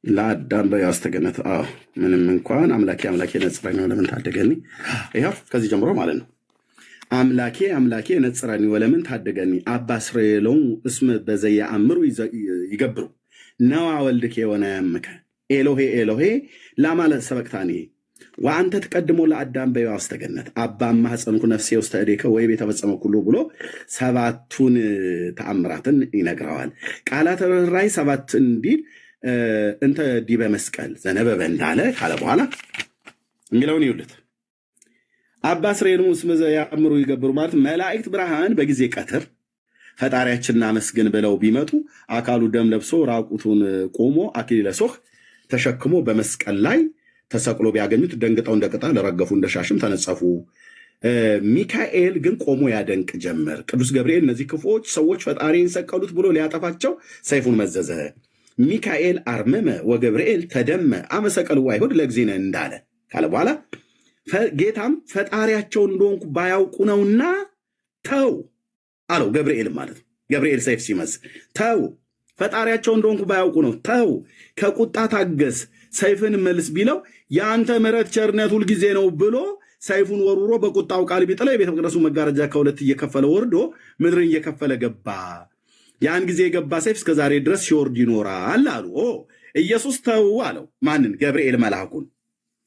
ለአዳም በያስተገነት ምንም እንኳን አምላኬ ነጽረኝ ወለምን ታደገኒ። ይኸው ከዚህ ጀምሮ ማለት ነው። አምላኬ ነጽረኝ ወለምን ታደገኒ አባ እስራኤሎም እስመ በዘየአምሩ ይገብሩ ነዋ ወልድኬ የሆነ ያምከ ኤሎሄ ላማ ሰበቅታኒ ወአንተ ትቀድሞ ለአዳም በያስተገነት አባ ማኅፀንኩ ነፍሴ ውስተ እዴከ ወይ ቤተፈጸመ ኩሉ ብሎ ሰባቱን ተአምራትን ይነግረዋል። ቃላተ ርኅራኄ ሰባት እንዲል እንተ ዲበ መስቀል ዘነበበ እንዳለ ካለ በኋላ የሚለውን ይውልት አባ ስሬኑ ስመዘ ያምሩ ይገብሩ ማለት መላእክት ብርሃን በጊዜ ቀትር ፈጣሪያችንን አመስግን ብለው ቢመጡ አካሉ ደም ለብሶ ራቁቱን ቆሞ አክሊለ ሦክ ተሸክሞ በመስቀል ላይ ተሰቅሎ ቢያገኙት ደንግጠው እንደ ቅጠል ረገፉ፣ እንደ ሻሽም ተነጸፉ። ሚካኤል ግን ቆሞ ያደንቅ ጀመር። ቅዱስ ገብርኤል እነዚህ ክፉዎች ሰዎች ፈጣሪን ሰቀሉት ብሎ ሊያጠፋቸው ሰይፉን መዘዘ። ሚካኤል አርመመ ወገብርኤል ተደመ አመሰቀሉ አይሁድ ለእግዚእነ እንዳለ ካለ በኋላ ጌታም ፈጣሪያቸው እንደሆንኩ ባያውቁ ነውና ተው አለው። ገብርኤል ማለት ነው። ገብርኤል ሰይፍ ሲመዝ ተው፣ ፈጣሪያቸው እንደሆንኩ ባያውቁ ነው ተው፣ ከቁጣ ታገስ፣ ሰይፍን መልስ ቢለው የአንተ ምሕረት ቸርነት ሁልጊዜ ነው ብሎ ሰይፉን ወርውሮ በቁጣው ቃል ቢጥለው የቤተ መቅደሱ መጋረጃ ከሁለት እየከፈለ ወርዶ ምድርን እየከፈለ ገባ። ያን ጊዜ የገባ ሰይፍ እስከ ዛሬ ድረስ ሲወርድ ይኖራል አሉ። ኢየሱስ ተው አለው። ማንን? ገብርኤል መልአኩን።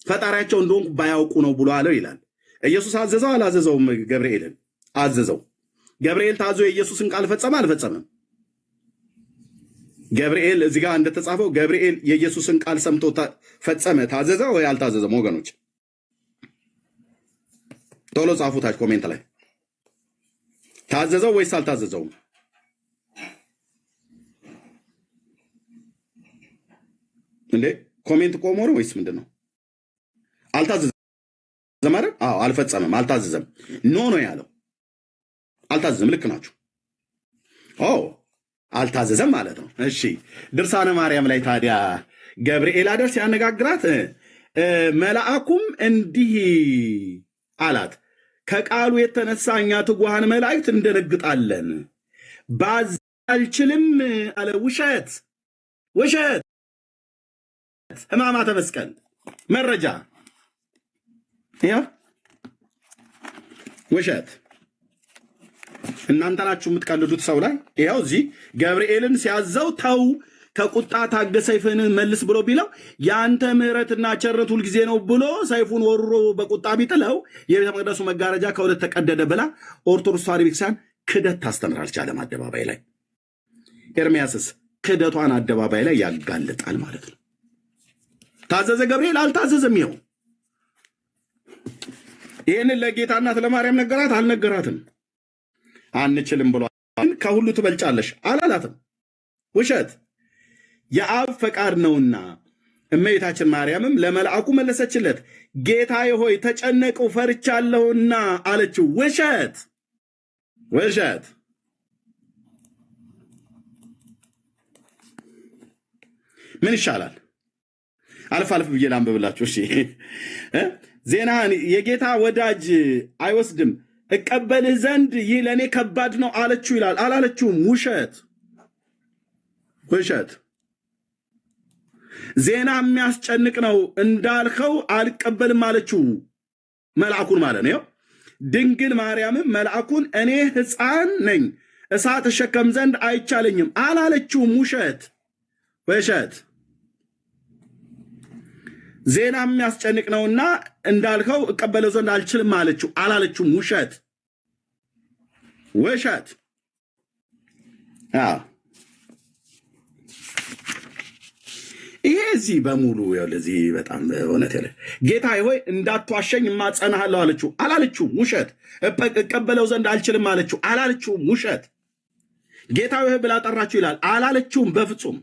ፈጣሪያቸው እንደሆንኩ ባያውቁ ነው ብሎ አለው ይላል። ኢየሱስ አዘዘው አላዘዘውም? ገብርኤልን አዘዘው። ገብርኤል ታዞ የኢየሱስን ቃል ፈጸመ አልፈጸመም? ገብርኤል እዚህ ጋር እንደተጻፈው ገብርኤል የኢየሱስን ቃል ሰምቶ ፈጸመ፣ ታዘዘ ወይ አልታዘዘም? ወገኖች ቶሎ ጻፉታች ኮሜንት ላይ ታዘዘው ወይስ አልታዘዘውም? እንዴ ኮሜንት ቆሞ ነው ወይስ ምንድን ነው? አልታዘዘም አይደል? አዎ አልፈጸመም፣ አልታዘዘም። ኖ ነው ያለው። አልታዘዘም። ልክ ናችሁ። አልታዘዘም ማለት ነው። እሺ ድርሳነ ማርያም ላይ ታዲያ ገብርኤል አደር ሲያነጋግራት መልአኩም እንዲህ አላት፣ ከቃሉ የተነሳ እኛ ትጉሃን መላእክት እንደነግጣለን፣ ባዝ አልችልም አለ። ውሸት ውሸት። ሕማማተ መስቀል መረጃ ውሸት። እናንተ ናችሁ የምትቀልዱት ሰው ላይ። ይኸው እዚህ ገብርኤልን ሲያዘው ተው ከቁጣ ታገስ ሰይፍን መልስ ብሎ ቢለው የአንተ ምሕረትና ቸርነት ሁልጊዜ ነው ብሎ ሰይፉን ወርሮ በቁጣ ቢጥለው የቤተ መቅደሱ መጋረጃ ከሁለት ተቀደደ ብላ ኦርቶዶክስ ተዋሕዶ ቤተክርስቲያን ክደት ታስተምር አልቻለም አደባባይ ላይ። ኤርምያስስ ክደቷን አደባባይ ላይ ያጋልጣል ማለት ነው። ታዘዘ ገብርኤል አልታዘዘም? ይኸው ይህንን ለጌታ እናት ለማርያም ነገራት አልነገራትም? አንችልም ብሏል። ከሁሉ ትበልጫለሽ አላላትም? ውሸት። የአብ ፈቃድ ነውና እመቤታችን ማርያምም ለመልአኩ መለሰችለት፣ ጌታዬ ሆይ ተጨነቅሁ ፈርቻለሁና አለችው። ውሸት ውሸት። ምን ይሻላል? አልፍ አልፍ ብዬ ላንብብላችሁ። እሺ ዜናህን የጌታ ወዳጅ አይወስድም እቀበልህ ዘንድ ይህ ለእኔ ከባድ ነው አለችው ይላል። አላለችውም? ውሸት ውሸት። ዜና የሚያስጨንቅ ነው እንዳልከው አልቀበልም አለችው፣ መልአኩን ማለት ነው። ድንግል ማርያምም መልአኩን እኔ ሕፃን ነኝ እሳት እሸከም ዘንድ አይቻለኝም አላለችውም? ውሸት ውሸት። ዜና የሚያስጨንቅ ነውና እንዳልከው እቀበለው ዘንድ አልችልም አለችው፣ አላለችውም? ውሸት ውሸት። ይሄ እዚህ በሙሉ ለዚህ በጣም እውነት ያለ ጌታ ሆይ እንዳትዋሸኝ እማጸናሃለሁ አለችው፣ አላለችውም? ውሸት። እቀበለው ዘንድ አልችልም አለችው፣ አላለችውም? ውሸት። ጌታ ሆይ ብላ ጠራችው ይላል፣ አላለችውም? በፍጹም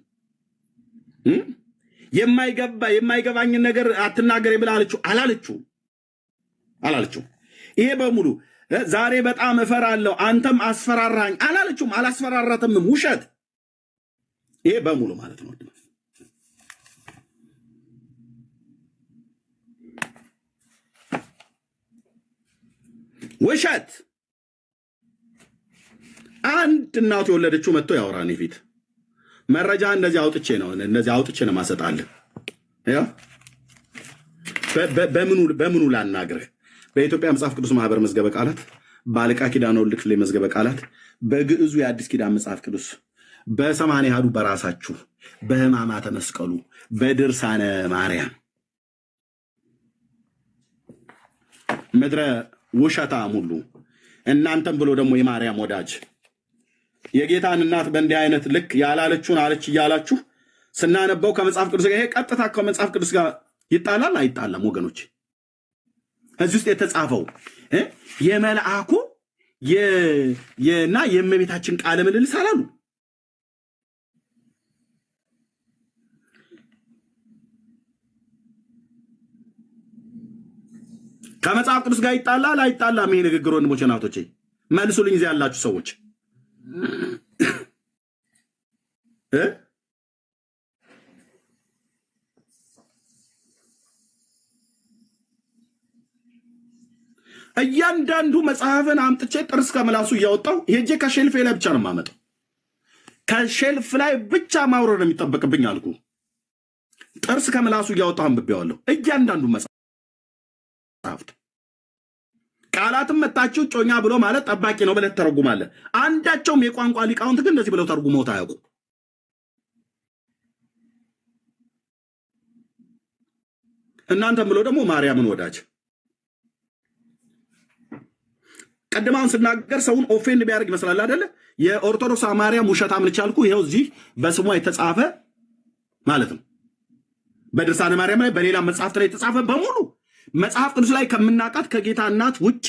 የማይገባኝን ነገር አትናገር ብላ አለችው፣ አላለችውም? አላለችውም? ይሄ በሙሉ ዛሬ በጣም እፈራለሁ አንተም አስፈራራኝ አላለችውም? አላስፈራራትም? ውሸት። ይሄ በሙሉ ማለት ነው ውሸት። አንድ እናቱ የወለደችው መጥቶ ያወራን ፊት መረጃ እንደዚህ አውጥቼ ነው ማሰጣለህ። በምኑ ላናግርህ? በኢትዮጵያ መጽሐፍ ቅዱስ ማህበር መዝገበ ቃላት፣ በአለቃ ኪዳነ ወልድ ክፍሌ መዝገበ ቃላት፣ በግዕዙ የአዲስ ኪዳን መጽሐፍ ቅዱስ፣ በሰማንያ አሐዱ በራሳችሁ፣ በሕማማተ መስቀሉ፣ በድርሳነ ማርያም ምድረ ውሸታም ሁሉ እናንተም ብሎ ደግሞ የማርያም ወዳጅ የጌታን እናት በእንዲህ አይነት ልክ ያላለችውን አለች እያላችሁ ስናነበው ከመጽሐፍ ቅዱስ ጋር ይሄ ቀጥታ ከመጽሐፍ ቅዱስ ጋር ይጣላል አይጣላም? ወገኖች እዚህ ውስጥ የተጻፈው የመልአኩ የና የእመቤታችን ቃለ ምልልስ አላሉ። ከመጽሐፍ ቅዱስ ጋር ይጣላል አይጣላም? ይሄ ንግግር ወንድሞቼ እናቶቼ መልሱልኝ። እዚህ ያላችሁ ሰዎች እያንዳንዱ መጽሐፍን አምጥቼ ጥርስ ከምላሱ እያወጣው ሄጄ ከሼልፍ ላይ ብቻ ነው የማመጣው። ከሼልፍ ላይ ብቻ ማውረድ ነው የሚጠበቅብኝ አልኩ። ጥርስ ከምላሱ እያወጣው አንብቤዋለሁ እያንዳንዱ መጽሐፍት። ቃላትም መጣችሁ ጮኛ ብሎ ማለት ጠባቂ ነው ብለህ ተረጉማለህ። አንዳቸውም የቋንቋ ሊቃውንት ግን እንደዚህ ብለው ተርጉመውት አያውቁ። እናንተም ብሎ ደግሞ ማርያምን ወዳጅ ቀድማውን ስናገር ሰውን ኦፌንድ ቢያደርግ ይመስላል አይደለ? የኦርቶዶክስ ማርያም ውሸታም ነች አልኩ። ይሄው እዚህ በስሟ የተጻፈ ማለት ነው። በድርሳነ ማርያም ላይ በሌላ መጽሐፍት ላይ የተጻፈ በሙሉ መጽሐፍ ቅዱስ ላይ ከምናውቃት ከጌታ እናት ውጪ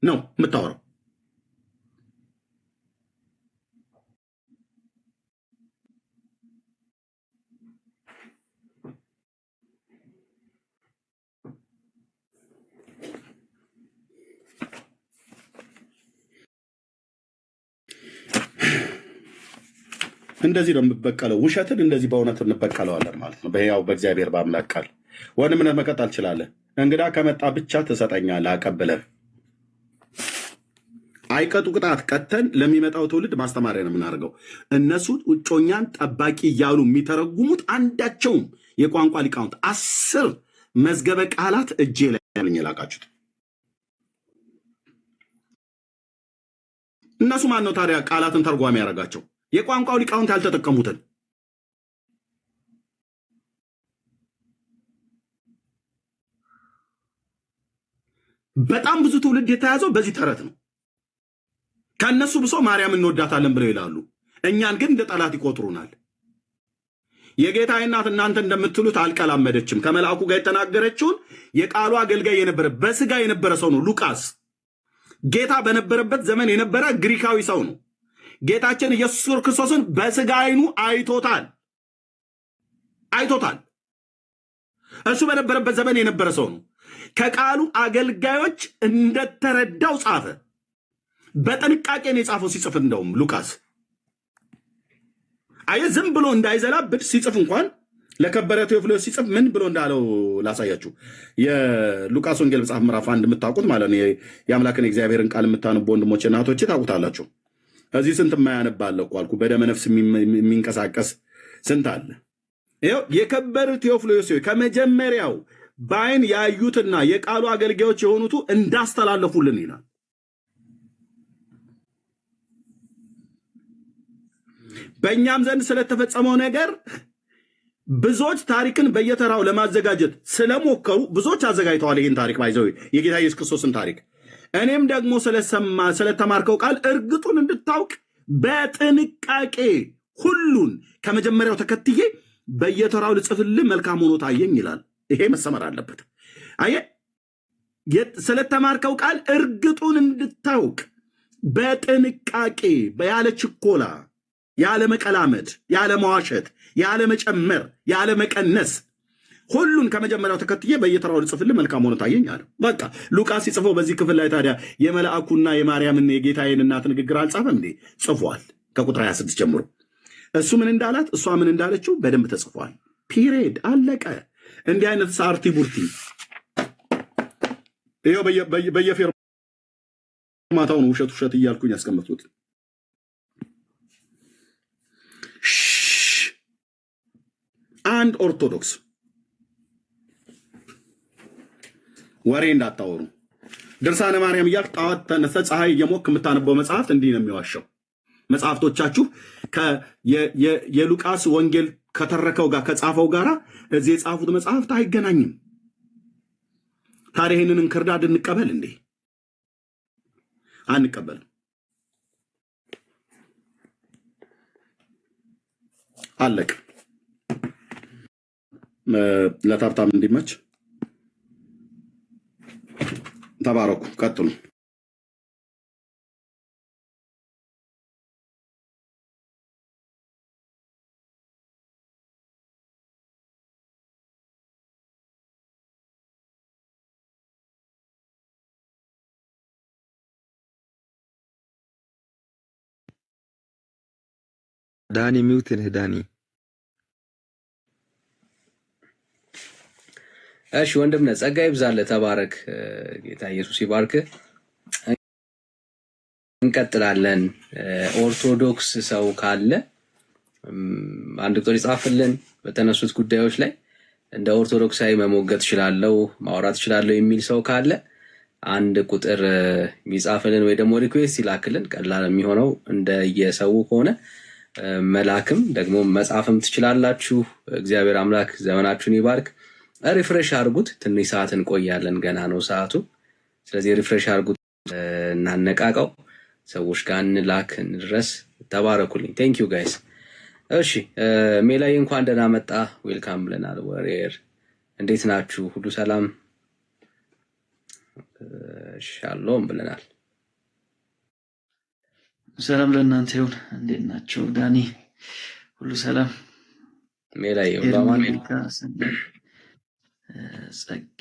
ነው የምታወራው። እንደዚህ ነው የምበቀለው። ውሸትን እንደዚህ በእውነት እንበቀለዋለን ማለት ነው። በሕያው በእግዚአብሔር በአምላክ ቃል ወንድምነት መቀጠል ትችላለህ። እንግዳ ከመጣ ብቻ ትሰጠኛለህ አቀብለህ። አይቀጡ ቅጣት ቀተን ለሚመጣው ትውልድ ማስተማሪያ ነው የምናደርገው። እነሱ እጮኛን ጠባቂ እያሉ የሚተረጉሙት አንዳቸውም የቋንቋ ሊቃውንት 10 መዝገበ ቃላት እጄ ላይ ያለኝ የላቃችሁት እነሱ ማን ነው ታዲያ ቃላትን ተርጓሚ ያደርጋቸው? የቋንቋው ሊቃውንት ያልተጠቀሙትን በጣም ብዙ ትውልድ የተያዘው በዚህ ተረት ነው። ከነሱ ብሶ ማርያም እንወዳታለን ብለው ይላሉ። እኛን ግን እንደ ጠላት ይቆጥሩናል። የጌታ እናት እናንተ እንደምትሉት አልቀላመደችም። ከመልአኩ ጋር የተናገረችውን የቃሉ አገልጋይ የነበረ በስጋ የነበረ ሰው ነው ሉቃስ። ጌታ በነበረበት ዘመን የነበረ ግሪካዊ ሰው ነው። ጌታችን ኢየሱስ ክርስቶስን በስጋ አይኑ አይቶታል። እሱ በነበረበት ዘመን የነበረ ሰው ነው። ከቃሉ አገልጋዮች እንደተረዳው ጻፈ። በጥንቃቄ ነው የጻፈው ሲጽፍ። እንደውም ሉቃስ ዝም ብሎ እንዳይዘላብድ ሲጽፍ እንኳን ለከበረ ቴዎፍሎስ ሲጽፍ ምን ብሎ እንዳለው ላሳያችሁ። የሉቃስ ወንጌል መጽሐፍ ምዕራፍ 1 የምታውቁት ማለት ነው። የአምላክን የእግዚአብሔርን ቃል የምታነቡ ወንድሞቼ እናቶቼ ታውቁታላችሁ። እዚህ ስንት የማያነብ አለ እኮ አልኩ። በደመ ነፍስ የሚንቀሳቀስ ስንት አለ። ይኸው የከበረ ቴዎፍሎስ ከመጀመሪያው በአይን ያዩትና የቃሉ አገልጋዮች የሆኑቱ እንዳስተላለፉልን ይላል። በእኛም ዘንድ ስለተፈጸመው ነገር ብዙዎች ታሪክን በየተራው ለማዘጋጀት ስለሞከሩ ብዙዎች አዘጋጅተዋል። ይህን ታሪክ ባይዘው የጌታ ኢየሱስ ክርስቶስን ታሪክ እኔም ደግሞ ስለተማርከው ቃል እርግጡን እንድታውቅ በጥንቃቄ ሁሉን ከመጀመሪያው ተከትዬ በየተራው ልጽፍልህ መልካም ሆኖ ታየኝ ይላል። ይሄ መሰመር አለበት። ስለተማርከው ቃል እርግጡን እንድታውቅ በጥንቃቄ ያለ ችኮላ፣ ያለ መቀላመድ፣ ያለ መዋሸት፣ ያለ መጨመር፣ ያለ መቀነስ ሁሉን ከመጀመሪያው ተከትዬ በየተራው ልጽፍልህ መልካም ሆኖ ታየኝ አለ። በቃ ሉቃስ ሲጽፈው በዚህ ክፍል ላይ ታዲያ የመልአኩና የማርያምና የጌታዬን እናት ንግግር አልጻፈም እንዴ? ጽፏል። ከቁጥር 26 ጀምሮ እሱ ምን እንዳላት እሷ ምን እንዳለችው በደንብ ተጽፏል። ፒሪድ አለቀ። እንዲህ አይነት ሳርቲ ቡርቲ ይኸው በየፌርማታውን ውሸት እያልኩኝ ያስቀመጥኩት። አንድ ኦርቶዶክስ ወሬ እንዳታወሩ። ድርሳነ ማርያም እያልክ ጣዋት ተነስተህ ፀሐይ እየሞክ የምታነበው መጽሐፍት እንዲህ ነው የሚዋሸው። መጽሐፍቶቻችሁ የሉቃስ ወንጌል ከተረከው ጋር ከጻፈው ጋር እዚህ የጻፉት መጽሐፍት አይገናኝም። ታዲያ ይህንን እንክርዳድ እንቀበል እንዴ? አንቀበልም። አለቅ ለታብታም እንዲመች ተባረኩ፣ ቀጥሉ። ዳኒ ሚውት ነህ ዳኒ። እሺ ወንድም ነህ፣ ጸጋ ይብዛልህ፣ ተባረክ። ጌታ ኢየሱስ ይባርክ። እንቀጥላለን። ኦርቶዶክስ ሰው ካለ አንድ ቁጥር ይጻፍልን። በተነሱት ጉዳዮች ላይ እንደ ኦርቶዶክሳዊ መሞገት እችላለሁ፣ ማውራት እችላለሁ የሚል ሰው ካለ አንድ ቁጥር የሚጻፍልን ወይ ደግሞ ሪኩዌስት ይላክልን። ቀላል የሚሆነው እንደ የሰው ከሆነ መላክም ደግሞ መጻፍም ትችላላችሁ። እግዚአብሔር አምላክ ዘመናችሁን ይባርክ። ሪፍሬሽ አድርጉት። ትንሽ ሰዓት እንቆያለን፣ ገና ነው ሰዓቱ። ስለዚህ ሪፍሬሽ አድርጉት፣ እናነቃቀው፣ ሰዎች ጋር እንላክ፣ እንድረስ። ተባረኩልኝ። ቴንክ ዩ ጋይስ። እሺ ሜላይ እንኳን ደህና መጣ፣ ዌልካም ብለናል። ወሬር እንዴት ናችሁ? ሁሉ ሰላም? ሻሎም ብለናል። ሰላም ለእናንተ ይሁን። እንዴት ናችሁ? ዳኒ ሁሉ ሰላም? ሜላይ አሜሪካ ጸጊ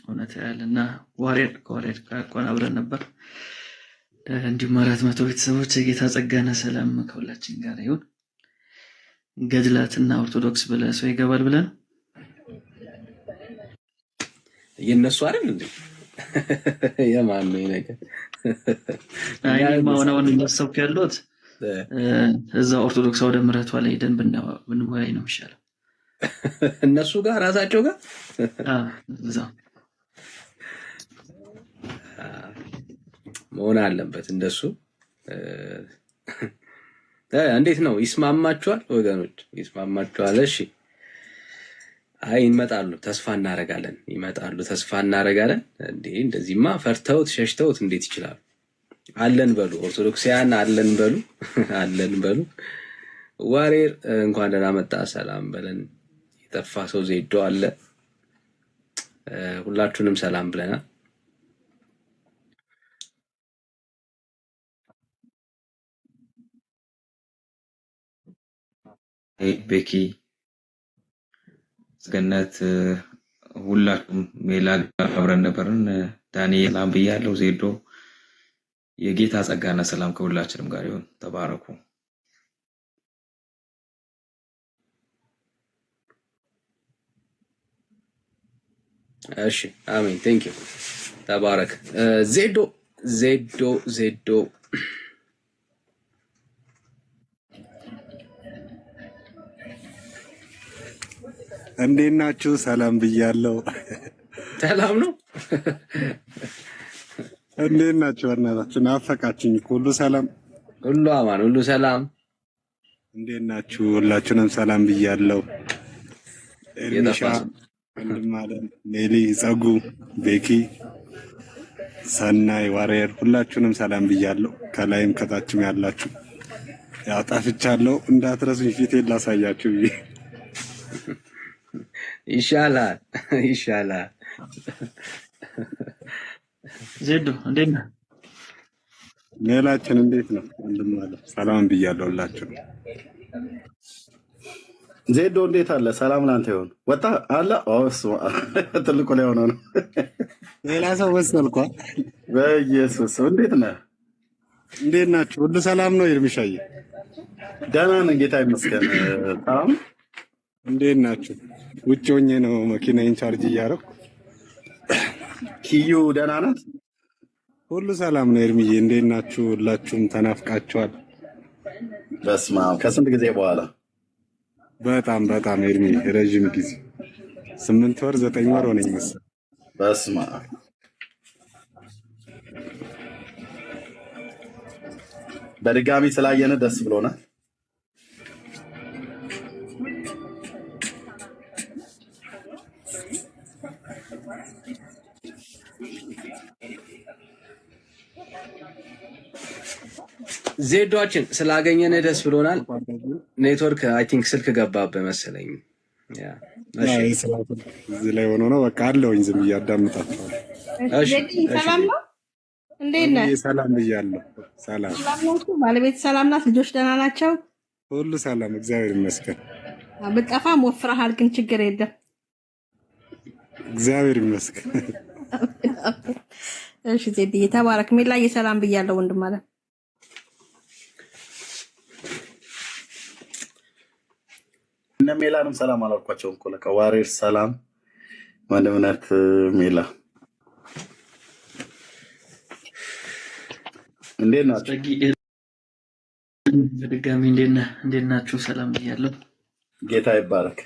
እውነት ያልና ዋሬር ከዋሬር ጋር ቆን አብረን ነበር። እንዲሁም 400 ቤተሰቦች የጌታ ጸጋና ሰላም ከሁላችን ጋር ይሁን። ገድላትና ኦርቶዶክስ ብለህ ሰው ይገባል ብለን የነሱ አይደል እንዴ? የማን ነው ነገር? አይ ማውናውን እንደሰብክ ያሉት እዛ ኦርቶዶክስ ወደ ምሕረቷ ላይ ሄደን ብንወያይ ነው የሚሻለው። እነሱ ጋር ራሳቸው ጋር እዛው መሆን አለበት እንደሱ። እንዴት ነው? ይስማማችኋል ወገኖች? ይስማማችኋል? እሺ አይ ይመጣሉ፣ ተስፋ እናረጋለን። ይመጣሉ፣ ተስፋ እናረጋለን። እንዴ እንደዚህማ ፈርተውት ሸሽተውት እንዴት ይችላሉ? አለን በሉ ኦርቶዶክሳውያን፣ አለን በሉ፣ አለን በሉ። ዋሬር እንኳን ደህና መጣ፣ ሰላም በለን። የጠፋ ሰው ዜዶ አለ። ሁላችሁንም ሰላም ብለናል። ቤኪ ገነት ሁላችሁም ሜላ አብረን ነበርን። ዳንኤል አንብያለሁ። ዜዶ የጌታ ጸጋና ሰላም ከሁላችንም ጋር ይሁን። ተባረኩ። እሺ አሜን። ቴንክ ዩ ተባረክ። ዜዶ ዜዶ ዜዶ እንዴት ናችሁ? ሰላም ብያለሁ። ሰላም ነው። እንዴት ናችሁ? እናታችሁ ናፈቃችሁኝ። ሁሉ ሰላም፣ ሁሉ አማን፣ ሁሉ ሰላም። እንዴት ናችሁ? ሁላችሁንም ሰላም ብያለሁ። ኤልሚሻ ወንድማለም፣ ሜሊ፣ ጸጉ፣ ቤኪ፣ ሰናይ፣ ዋሬር ሁላችሁንም ሰላም ብያለሁ። ከላይም ከታችም ያላችሁ ያው ጠፍቻለሁ፣ እንዳትረሱኝ ፊቴን ላሳያችሁ ብዬ ይሻላል ይሻላል። ዜዶ እንዴት ነህ? ሜላችን እንዴት ነው? ወንድማለም ሰላም ብያለሁ ሁላችሁ። ዜዶ እንዴት አለ? ሰላም ላንተ ይሁን። ወጣ አለ ኦስ ትልቁ ላይ ሆኖ ነው። ሌላ ሰው ወሰልኳ። በኢየሱስ እንዴት ነህ? እንዴት ናችሁ? ሁሉ ሰላም ነው? ይርምሻዬ ደህና ነን፣ ጌታ ይመስገን። ሰላም እንዴት ናችሁ? ውጭ ሆኜ ነው መኪናዬን ቻርጅ እያደረኩ። ኪዩ ደህና ናት? ሁሉ ሰላም ነው። ኤርሚዬ እንዴት ናችሁ? ሁላችሁም ተናፍቃችኋል። በስመ አብ ከስንት ጊዜ በኋላ በጣም በጣም ኤርሚ ረዥም ጊዜ 8 ወር 9 ወር ሆነኝ መሰለኝ። በስመ አብ በድጋሚ ስላየን ደስ ብሎናል። ዜዶችን ስላገኘን ደስ ብሎናል። ኔትወርክ አይ ቲንክ ስልክ ገባብህ መሰለኝ። እዚህ ላይ ሆኖ ነው በቃ አለውኝ ዝም እያዳምጣቸዋል። ሰላም ነው። እንዴት ነህ? ሰላም ብያለሁ። ሰላም ባለቤት ሰላም ናት? ልጆች ደህና ናቸው? ሁሉ ሰላም እግዚአብሔር ይመስገን። ብጠፋም ወፍረሃል፣ ግን ችግር የለም እግዚአብሔር ይመስገን። እሺ ዜድዬ ተባረክ። ሜላዬ ሰላም ብያለሁ ወንድም አለ። እነ ሜላንም ሰላም አላልኳቸውም እኮ ለካ ዋሬር ሰላም ወንድምነት ሜላ እንዴት ናችሁ? በድጋሚ እንዴት ናችሁ? ሰላም ብያለሁ። ጌታ ይባረክ።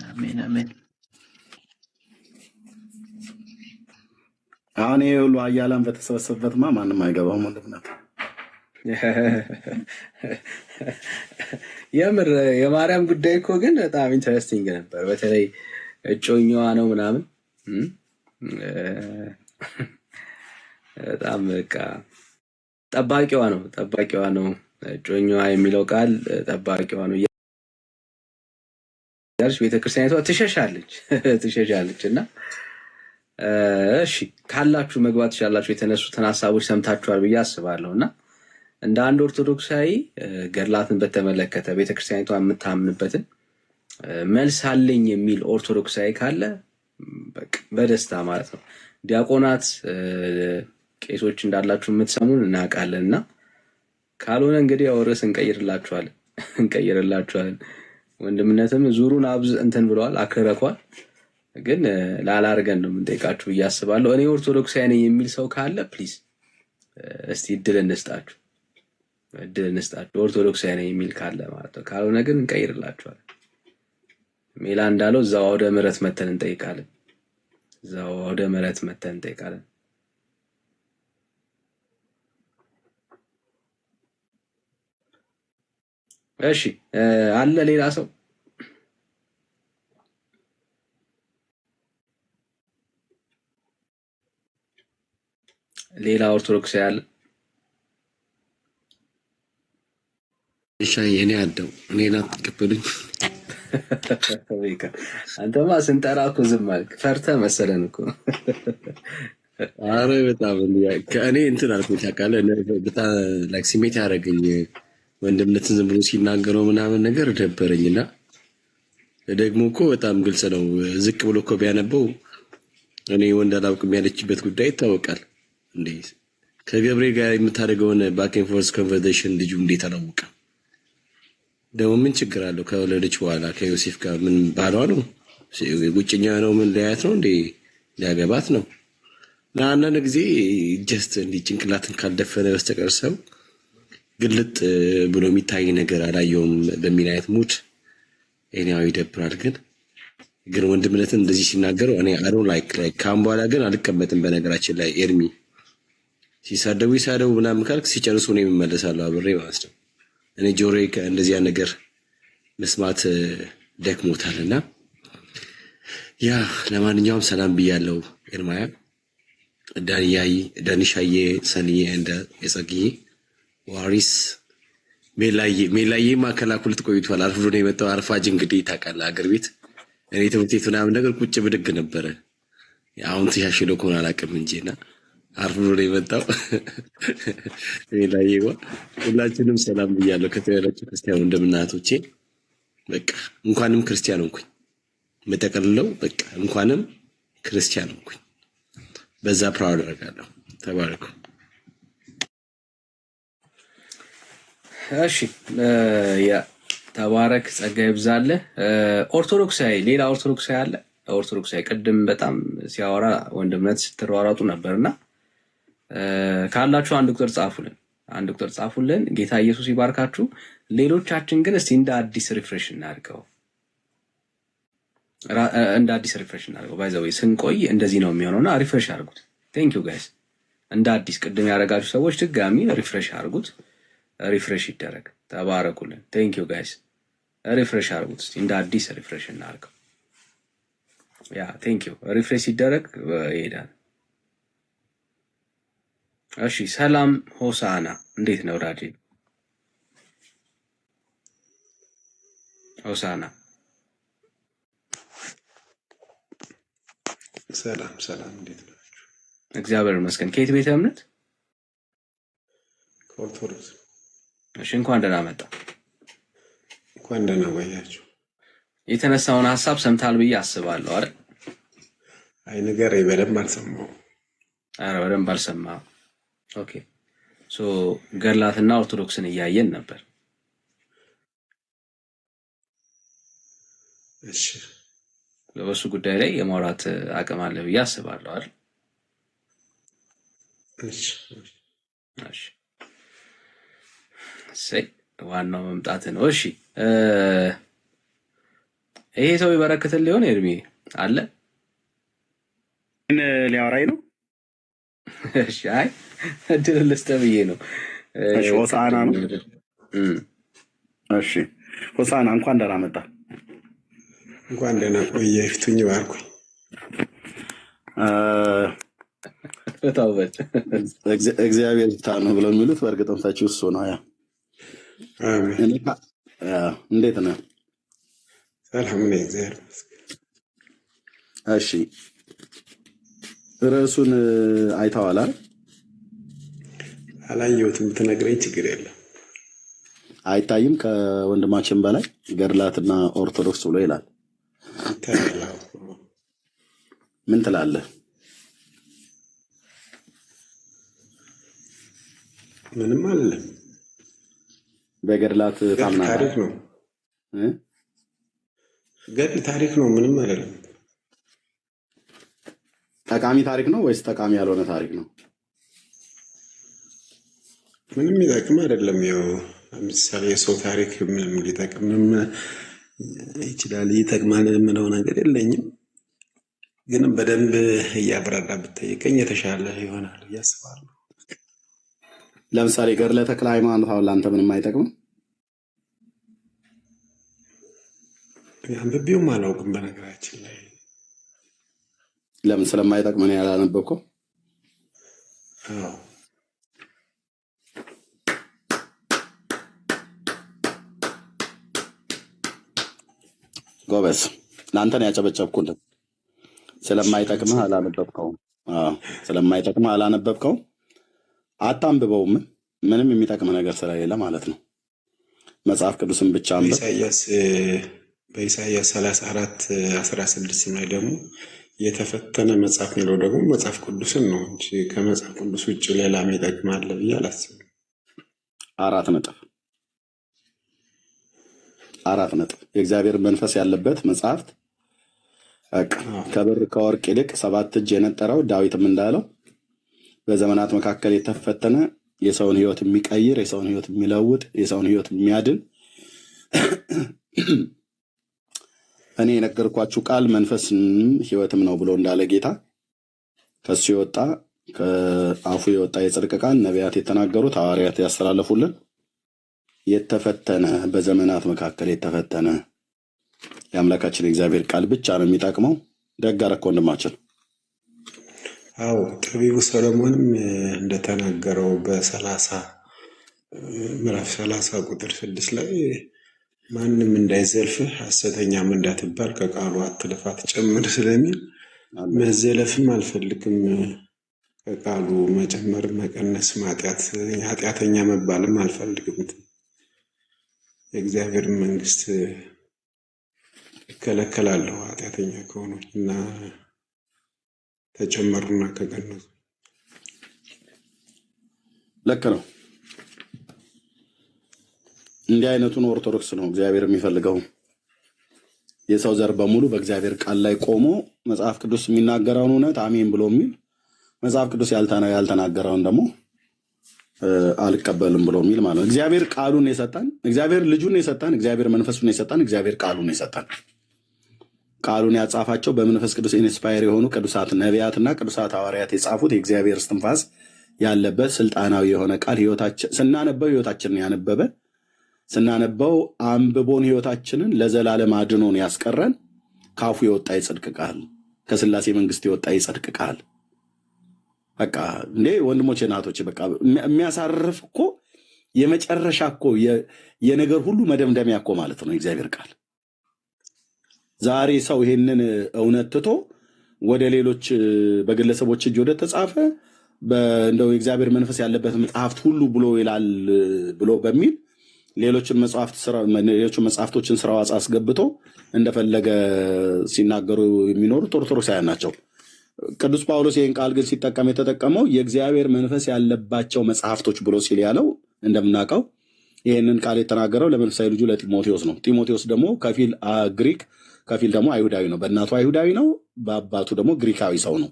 አሜን አሜን። አሁን ይሄ ሁሉ አያላን በተሰበሰበበትማ ማንም አይገባም ወንድምነት። የምር የማርያም ጉዳይ እኮ ግን በጣም ኢንተረስቲንግ ነበር። በተለይ እጮኛዋ ነው ምናምን በጣም በቃ ጠባቂዋ ነው እጮኛዋ የሚለው ቃል ጠባቂዋ ነው ያልሽ ቤተክርስቲያኒቷ ትሸሻለች እና እሺ ካላችሁ መግባት ትችላላችሁ። የተነሱትን ሀሳቦች ሰምታችኋል ብዬ አስባለሁ እና እንደ አንድ ኦርቶዶክሳዊ ገድላትን በተመለከተ ቤተክርስቲያኒቷ የምታምንበትን መልስ አለኝ የሚል ኦርቶዶክሳዊ ካለ በቃ በደስታ ማለት ነው። ዲያቆናት ቄሶች እንዳላችሁ የምትሰሙን እናውቃለን እና ካልሆነ እንግዲህ ያው ርዕስ እንቀይርላችኋለን። ወንድምነትም ዙሩን እንትን ብለዋል አክረኳል፣ ግን ላላርገን ነው የምንጠይቃችሁ ብዬ አስባለሁ። እኔ ኦርቶዶክሳዊ ነኝ የሚል ሰው ካለ ፕሊዝ እስቲ እድል እንስጣችሁ ኦርቶዶክሳዊ ነኝ የሚል ካለ ማለት ነው። ካልሆነ ግን እንቀይርላችኋለን። ሜላ እንዳለው እዛው አውደ ምሕረት መተን እንጠይቃለን። እሺ አለ ሌላ ሰው? ሌላ ኦርቶዶክስ ያለ? እሺ የኔ አደው እኔና ተቀበሉኝ። አንተማ ስንጠራ እኮ ዝም አልክ፣ ፈርተህ መሰለን እኮ። አረ በጣም ከእኔ እንትን አልኩኝ ታውቃለህ። በጣም ላይክ ስሜት ያደረገኝ ወንድምነትን ዝም ብሎ ሲናገረው ምናምን ነገር ደበረኝና ደግሞ እኮ በጣም ግልጽ ነው። ዝቅ ብሎ እኮ ቢያነበው እኔ ወንድ አላውቅም ያለችበት ጉዳይ ይታወቃል። እንዴ ከገብሬ ጋር የምታደርገውን ባክ ኤንድ ፎርስ ኮንቨርሴሽን ልጁ እንዴት አላወቀ? ደግሞ ምን ችግር አለው? ከወለደች በኋላ ከዮሴፍ ጋር ምን ባሏ ነው? ውጭኛ ነው? ምን ሊያያት ነው እንዴ? ሊያገባት ነው? ለአንዳንድ ጊዜ ጀስት እንዲህ ጭንቅላትን ካልደፈነ በስተቀር ሰው ግልጥ ብሎ የሚታይ ነገር አላየውም በሚል አይነት ሙድ እኔው ይደብራል። ግን ወንድምነትን እንደዚህ ሲናገረው እኔ አይ ዶንት ላይክ ካም በኋላ ግን አልቀመጥም። በነገራችን ላይ ኤርሚ ሲሳደቡ ምናምን ካልክ ሲጨርሱ ነው የምመለሳለሁ አብሬ ማለት ነው። እኔ ጆሮዬ እንደዚያ ነገር መስማት ደክሞታልና ያ ለማንኛውም ሰላም ብያለሁ። ኤርማያ ዳንሻዬ ሰንዬ እንደ የጸግዬ ዋሪስ ሜላዬ ማከላኩልት ቆይቷል። አርፍዶ ነው የመጣው። አርፋጅ እንግዲህ ታውቃለህ አገር ቤት እኔ ትምህርት ቤት ምናምን ነገር ቁጭ ብድግ ነበረ። አሁን ተሻሽሎ ከሆነ አላውቅም እንጂና አርፍዶ ነው የመጣው። ሜላዬ ሁላችንም ሰላም ብያለሁ። ከተወለዳችሁ ክርስቲያን ወንድምናቶቼ በቃ እንኳንም ክርስቲያን ሆንኩኝ። መጠቀልለው በቃ እንኳንም ክርስቲያን ሆንኩኝ። በዛ ፕራውድ አደርጋለሁ። ተባረኩ። እሺ ያ ተባረክ፣ ጸጋ ይብዛልህ። ኦርቶዶክሳዊ ሌላ ኦርቶዶክሳዊ አለ? ኦርቶዶክሳዊ ቅድም በጣም ሲያወራ ወንድምነት ስትሯሯጡ ነበርና ካላችሁ አንድ ቁጥር ጻፉልን። ጌታ ኢየሱስ ይባርካችሁ። ሌሎቻችን ግን እስቲ እንደ አዲስ ሪፍሬሽ እናድርገው። ባይ ዘ ወይ ስንቆይ እንደዚህ ነው የሚሆነውና ሪፍሬሽ አድርጉት። ቴንክ ዩ ጋይስ። እንደ አዲስ ቅድም ያደረጋችሁ ሰዎች ድጋሚ ሪፍሬሽ አድርጉት። ሪፍሬሽ ይደረግ። ተባረኩልን። ቴንክ ዩ ጋይስ። ሪፍሬሽ አድርጉት እስቲ እንደ አዲስ ሪፍሬሽ እናድርገው። ያ ቴንክ ዩ። ሪፍሬሽ ሲደረግ ይሄዳል። እሺ ሰላም ሆሳና፣ እንዴት ነው ራጄ? ሆሳና ሰላም ሰላም፣ እንዴት ናችሁ? እግዚአብሔር ይመስገን። ከየት ቤተ እምነት? ከኦርቶዶክስ። እሺ፣ እንኳን ደህና መጣ። እንኳን ደህና ቆያችሁ። የተነሳውን ሐሳብ ሰምታል ብዬ አስባለሁ አይደል? አይ ነገር በደንብ አልሰማሁም። ኧረ በደንብ አልሰማሁም። ኦኬ ሶ ገድላትና ኦርቶዶክስን እያየን ነበር። እሺ፣ በሱ ጉዳይ ላይ የማውራት አቅም አለ ብዬ አስባለሁ አይደል? እሺ እሺ፣ እሰይ ዋናው መምጣት ነው። እሺ ይሄ ሰው ይበረክትል ሊሆን ኤርሚ አለ ሊያወራኝ ነው። እሺ፣ አይ እድል ልስጥህ ብዬ ነው። እሺ፣ ሆሳና ነው። እሺ፣ ሆሳና እንኳን ደህና መጣ። እንኳን ደህና ቆየ። ይፍቱኝ ባርኩኝ። ታውበት እግዚአብሔር ይፍታ ነው ብለው የሚሉት በእርግጥም ታችሁ እሱ ነው። ያ አሜን። እንዴት ነህ? ሰላም ነኝ፣ እግዚአብሔር ይመስገን። እሺ፣ ርዕሱን አይተዋል አይደል? አላየሁትም፣ ብትነግረኝ ችግር የለም። አይታይም ከወንድማችን በላይ ገድላትና ኦርቶዶክስ ብሎ ይላል። ይታያል። ምን ትላለህ? ምንም አለም። በገድላት ታምናለህ? ታሪክ ነው፣ ገድል ታሪክ ነው። ምንም አይደለም። ጠቃሚ ታሪክ ነው ወይስ ጠቃሚ ያልሆነ ታሪክ ነው? ምንም ይጠቅም አይደለም። ያው ለምሳሌ የሰው ታሪክ ምንም ሊጠቅምም ይችላል። ይጠቅማል የምለው ነገር የለኝም፣ ግን በደንብ እያብራራ ብትጠይቀኝ የተሻለ ይሆናል ብዬ አስባለሁ። ለምሳሌ ገድለ ተክለ ሃይማኖት አሁን ለአንተ ምንም አይጠቅምም? አንብቤውም አላውቅም በነገራችን ላይ። ለምን ስለማይጠቅም ነው ያላነበብከው? አዎ ጎበዝ፣ ለአንተን ያጨበጨብኩልህ። ስለማይጠቅምህ አላነበብከውም። ስለማይጠቅምህ አላነበብከውም። አታንብበውም፣ ምንም የሚጠቅም ነገር ስለሌለ ማለት ነው። መጽሐፍ ቅዱስን ብቻ አንብብ። በኢሳይያስ 34:16 ላይ ደግሞ የተፈተነ መጽሐፍ የሚለው ደግሞ መጽሐፍ ቅዱስን ነው እንጂ ከመጽሐፍ ቅዱስ ውጭ ሌላ ይጠቅማል ብዬ አላስብም። 4 ነጥብ የእግዚአብሔር መንፈስ ያለበት መጽሐፍት ከብር ከወርቅ ይልቅ 7 እጅ የነጠረው ዳዊትም እንዳለው በዘመናት መካከል የተፈተነ የሰውን ሕይወት የሚቀይር የሰውን ሕይወት የሚለውጥ የሰውን ሕይወት የሚያድን እኔ የነገርኳችሁ ቃል መንፈስም ሕይወትም ነው ብሎ እንዳለ ጌታ ከሱ የወጣ ከአፉ የወጣ የጽድቅ ቃል ነቢያት የተናገሩት ሐዋርያት ያስተላለፉልን የተፈተነ በዘመናት መካከል የተፈተነ የአምላካችን የእግዚአብሔር ቃል ብቻ ነው የሚጠቅመው። ደግ አደረክ ወንድማችን። አዎ ጠቢቡ ሰሎሞንም እንደተናገረው ምዕራፍ 30 ቁጥር 6 ላይ ማንም እንዳይዘልፍህ ሐሰተኛም እንዳትባል ከቃሉ አትልፍ አትጨምር ስለሚል መዘለፍም አልፈልግም፣ ከቃሉ መጨመር መቀነስ ኃጢአተኛ መባልም አልፈልግም። የእግዚአብሔር መንግስት ይከለከላለሁ ኃጢአተኛ ከሆኑ እና ተጨመሩና ከቀነሱ። ልክ ነው። እንዲህ አይነቱን ኦርቶዶክስ ነው እግዚአብሔር የሚፈልገው። የሰው ዘር በሙሉ በእግዚአብሔር ቃል ላይ ቆሞ መጽሐፍ ቅዱስ የሚናገረውን እውነት አሜን ብሎ የሚል መጽሐፍ ቅዱስ ያልተናገረውን ደግሞ አልቀበልም ብሎ የሚል ማለት ነው። እግዚአብሔር ቃሉን የሰጠን፣ እግዚአብሔር ልጁን የሰጠን፣ እግዚአብሔር መንፈሱን የሰጠን፣ እግዚአብሔር ቃሉን የሰጠን። ቃሉን ያጻፋቸው በመንፈስ ቅዱስ ኢንስፓየር የሆኑ ቅዱሳት ነቢያትና ቅዱሳት ሐዋርያት የጻፉት የእግዚአብሔር እስትንፋስ ያለበት ስልጣናዊ የሆነ ቃል ስናነበው ህይወታችንን ያነበበ ስናነበው አንብቦን ህይወታችንን ለዘላለም አድኖን ያስቀረን ካፉ የወጣ የጽድቅ ቃል ከስላሴ መንግስት የወጣ የጽድቅ ቃል። በቃ እንዴ ወንድሞቼ እናቶቼ፣ በቃ የሚያሳርፍ እኮ የመጨረሻ እኮ የነገር ሁሉ መደምደሚያ እኮ ማለት ነው እግዚአብሔር ቃል። ዛሬ ሰው ይሄንን እውነት ትቶ ወደ ሌሎች በግለሰቦች እጅ ወደ ተጻፈ እንደው የእግዚአብሔር መንፈስ ያለበት መጽሐፍት ሁሉ ብሎ ይላል ብሎ በሚል ሌሎችን መጽሐፍቶችን ስራው አስገብቶ እንደፈለገ ሲናገሩ የሚኖሩት ኦርቶዶክሳውያን ናቸው። ቅዱስ ጳውሎስ ይህን ቃል ግን ሲጠቀም የተጠቀመው የእግዚአብሔር መንፈስ ያለባቸው መጽሐፍቶች ብሎ ሲል ያለው እንደምናውቀው ይህንን ቃል የተናገረው ለመንፈሳዊ ልጁ ለጢሞቴዎስ ነው። ጢሞቴዎስ ደግሞ ከፊል ግሪክ ከፊል ደግሞ አይሁዳዊ ነው። በእናቱ አይሁዳዊ ነው፣ በአባቱ ደግሞ ግሪካዊ ሰው ነው።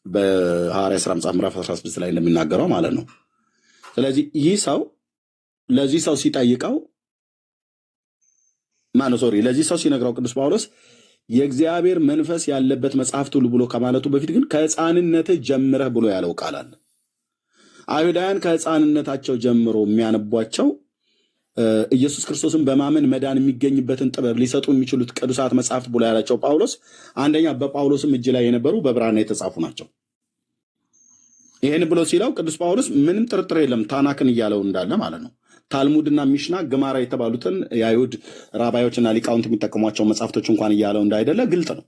በሐዋርያት ሥራ መጽሐፍ ምዕራፍ 16 ላይ እንደሚናገረው ማለት ነው። ስለዚህ ይህ ሰው ለዚህ ሰው ሲጠይቀው ለዚህ ሰው ሲነግረው ቅዱስ ጳውሎስ የእግዚአብሔር መንፈስ ያለበት መጽሐፍት ሁሉ ብሎ ከማለቱ በፊት ግን ከሕፃንነትህ ጀምረህ ብሎ ያለው ቃል አለ። አይሁዳውያን ከሕፃንነታቸው ጀምሮ የሚያነቧቸው ኢየሱስ ክርስቶስን በማመን መዳን የሚገኝበትን ጥበብ ሊሰጡ የሚችሉት ቅዱሳት መጽሐፍት ብሎ ያላቸው ጳውሎስ አንደኛ በጳውሎስም እጅ ላይ የነበሩ በብራና የተጻፉ ናቸው። ይህን ብሎ ሲለው ቅዱስ ጳውሎስ ምንም ጥርጥር የለም ታናክን እያለው እንዳለ ማለት ነው። ታልሙድና ሚሽና ግማራ የተባሉትን የአይሁድ ራባዮችና ሊቃውንት የሚጠቀሟቸው መጽሐፍቶች እንኳን እያለው እንዳይደለ ግልጥ ነው።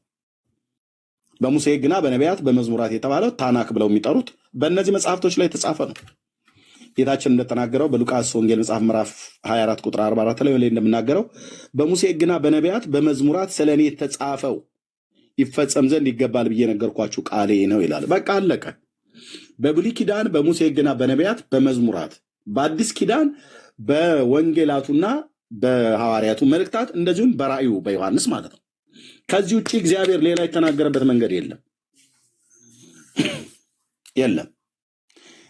በሙሴ ሕግና በነቢያት በመዝሙራት የተባለው ታናክ ብለው የሚጠሩት በእነዚህ መጽሐፍቶች ላይ የተጻፈ ነው። ጌታችን እንደተናገረው በሉቃስ ወንጌል መጽሐፍ ምዕራፍ 24 ቁጥር 44 ላይ እንደምናገረው በሙሴ ሕግና በነቢያት በመዝሙራት ስለ እኔ የተጻፈው ይፈጸም ዘንድ ይገባል ብዬ ነገርኳችሁ ቃሌ ነው ይላል። በቃ አለቀ። በብሉይ ኪዳን በሙሴ ሕግና በነቢያት በመዝሙራት፣ በአዲስ ኪዳን በወንጌላቱና በሐዋርያቱ መልእክታት እንደዚሁም በራእዩ በዮሐንስ ማለት ነው። ከዚህ ውጭ እግዚአብሔር ሌላ የተናገረበት መንገድ የለም።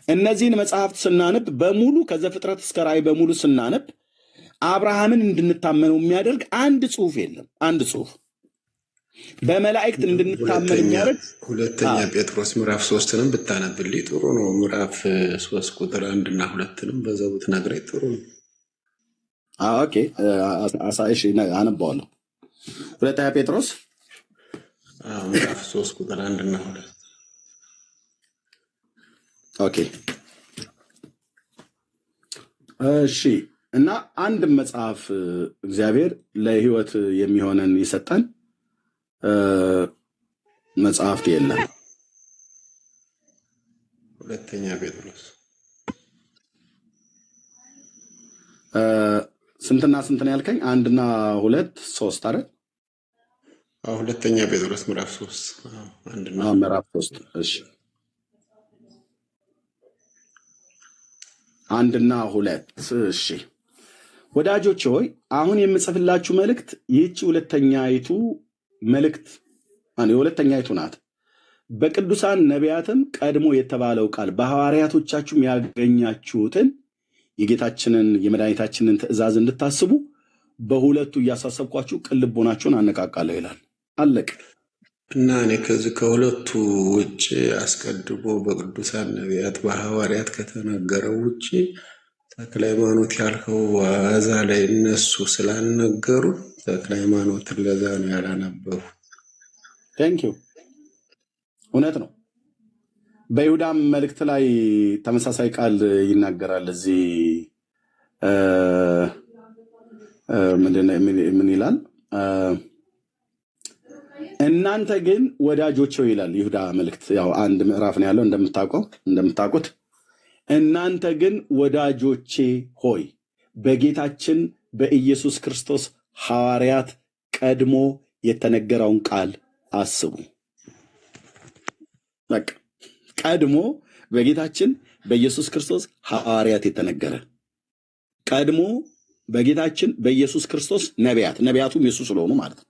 እነዚህን መጽሐፍት ስናነብ በሙሉ ከዘፍጥረት እስከ ራእይ በሙሉ ስናነብ አብርሃምን እንድንታመነው የሚያደርግ አንድ ጽሑፍ የለም። አንድ ጽሑፍ በመላእክት እንድንታመን የሚያደርግ ሁለተኛ ጴጥሮስ ምዕራፍ 3ንም ብታነብልኝ ጥሩ ነው። ምዕራፍ 3 ቁጥር 1 እና 2ንም በዛው ብትነግረኝ ጥሩ ነው። ኦኬ አሳይሽ አነባዋለሁ። ሁለተኛ ጴጥሮስ ምዕራፍ 3 ቁጥር 1 እና 2 ኦኬ እሺ። እና አንድ መጽሐፍ እግዚአብሔር ለሕይወት የሚሆነን ይሰጠን መጽሐፍት የለም። ሁለተኛ ጴጥሮስ ስንትና ስንትን ያልከኝ? 1 እና 2 3 አይደል? ሁለተኛ ጴጥሮስ ምዕራፍ 3 ምዕራፍ 3 እሺ 1 እና 2 እሺ። ወዳጆች ሆይ አሁን የምጽፍላችሁ መልእክት ይህች ሁለተኛይቱ መልእክት የሁለተኛይቱ ናት። በቅዱሳን ነቢያትም ቀድሞ የተባለው ቃል በሐዋርያቶቻችሁም ያገኛችሁትን የጌታችንን የመድኃኒታችንን ትእዛዝ እንድታስቡ በሁለቱ እያሳሰብኳችሁ ቅን ልቦናችሁን አነቃቃለሁ ይላል። አለቅ እና እኔ ከዚህ ከሁለቱ ውጭ አስቀድሞ በቅዱሳን ነቢያት በሐዋርያት ከተነገረው ውጭ ተክለ ሃይማኖት ያልከው ዋዛ ላይ እነሱ ስላልነገሩ ተክለ ሃይማኖትን ለዛ ነው ያላነበቡ። ቴንኪው። እውነት ነው። በይሁዳም መልእክት ላይ ተመሳሳይ ቃል ይናገራል። እዚህ ምን ይላል? እናንተ ግን ወዳጆቼ ይላል ይሁዳ መልእክት። ያው አንድ ምዕራፍ ነው ያለው እንደምታውቁት። እናንተ ግን ወዳጆቼ ሆይ በጌታችን በኢየሱስ ክርስቶስ ሐዋርያት ቀድሞ የተነገረውን ቃል አስቡ። በቃ ቀድሞ በጌታችን በኢየሱስ ክርስቶስ ሐዋርያት የተነገረ ቀድሞ በጌታችን በኢየሱስ ክርስቶስ ነቢያቱም የሱ ስለሆኑ ማለት ነው።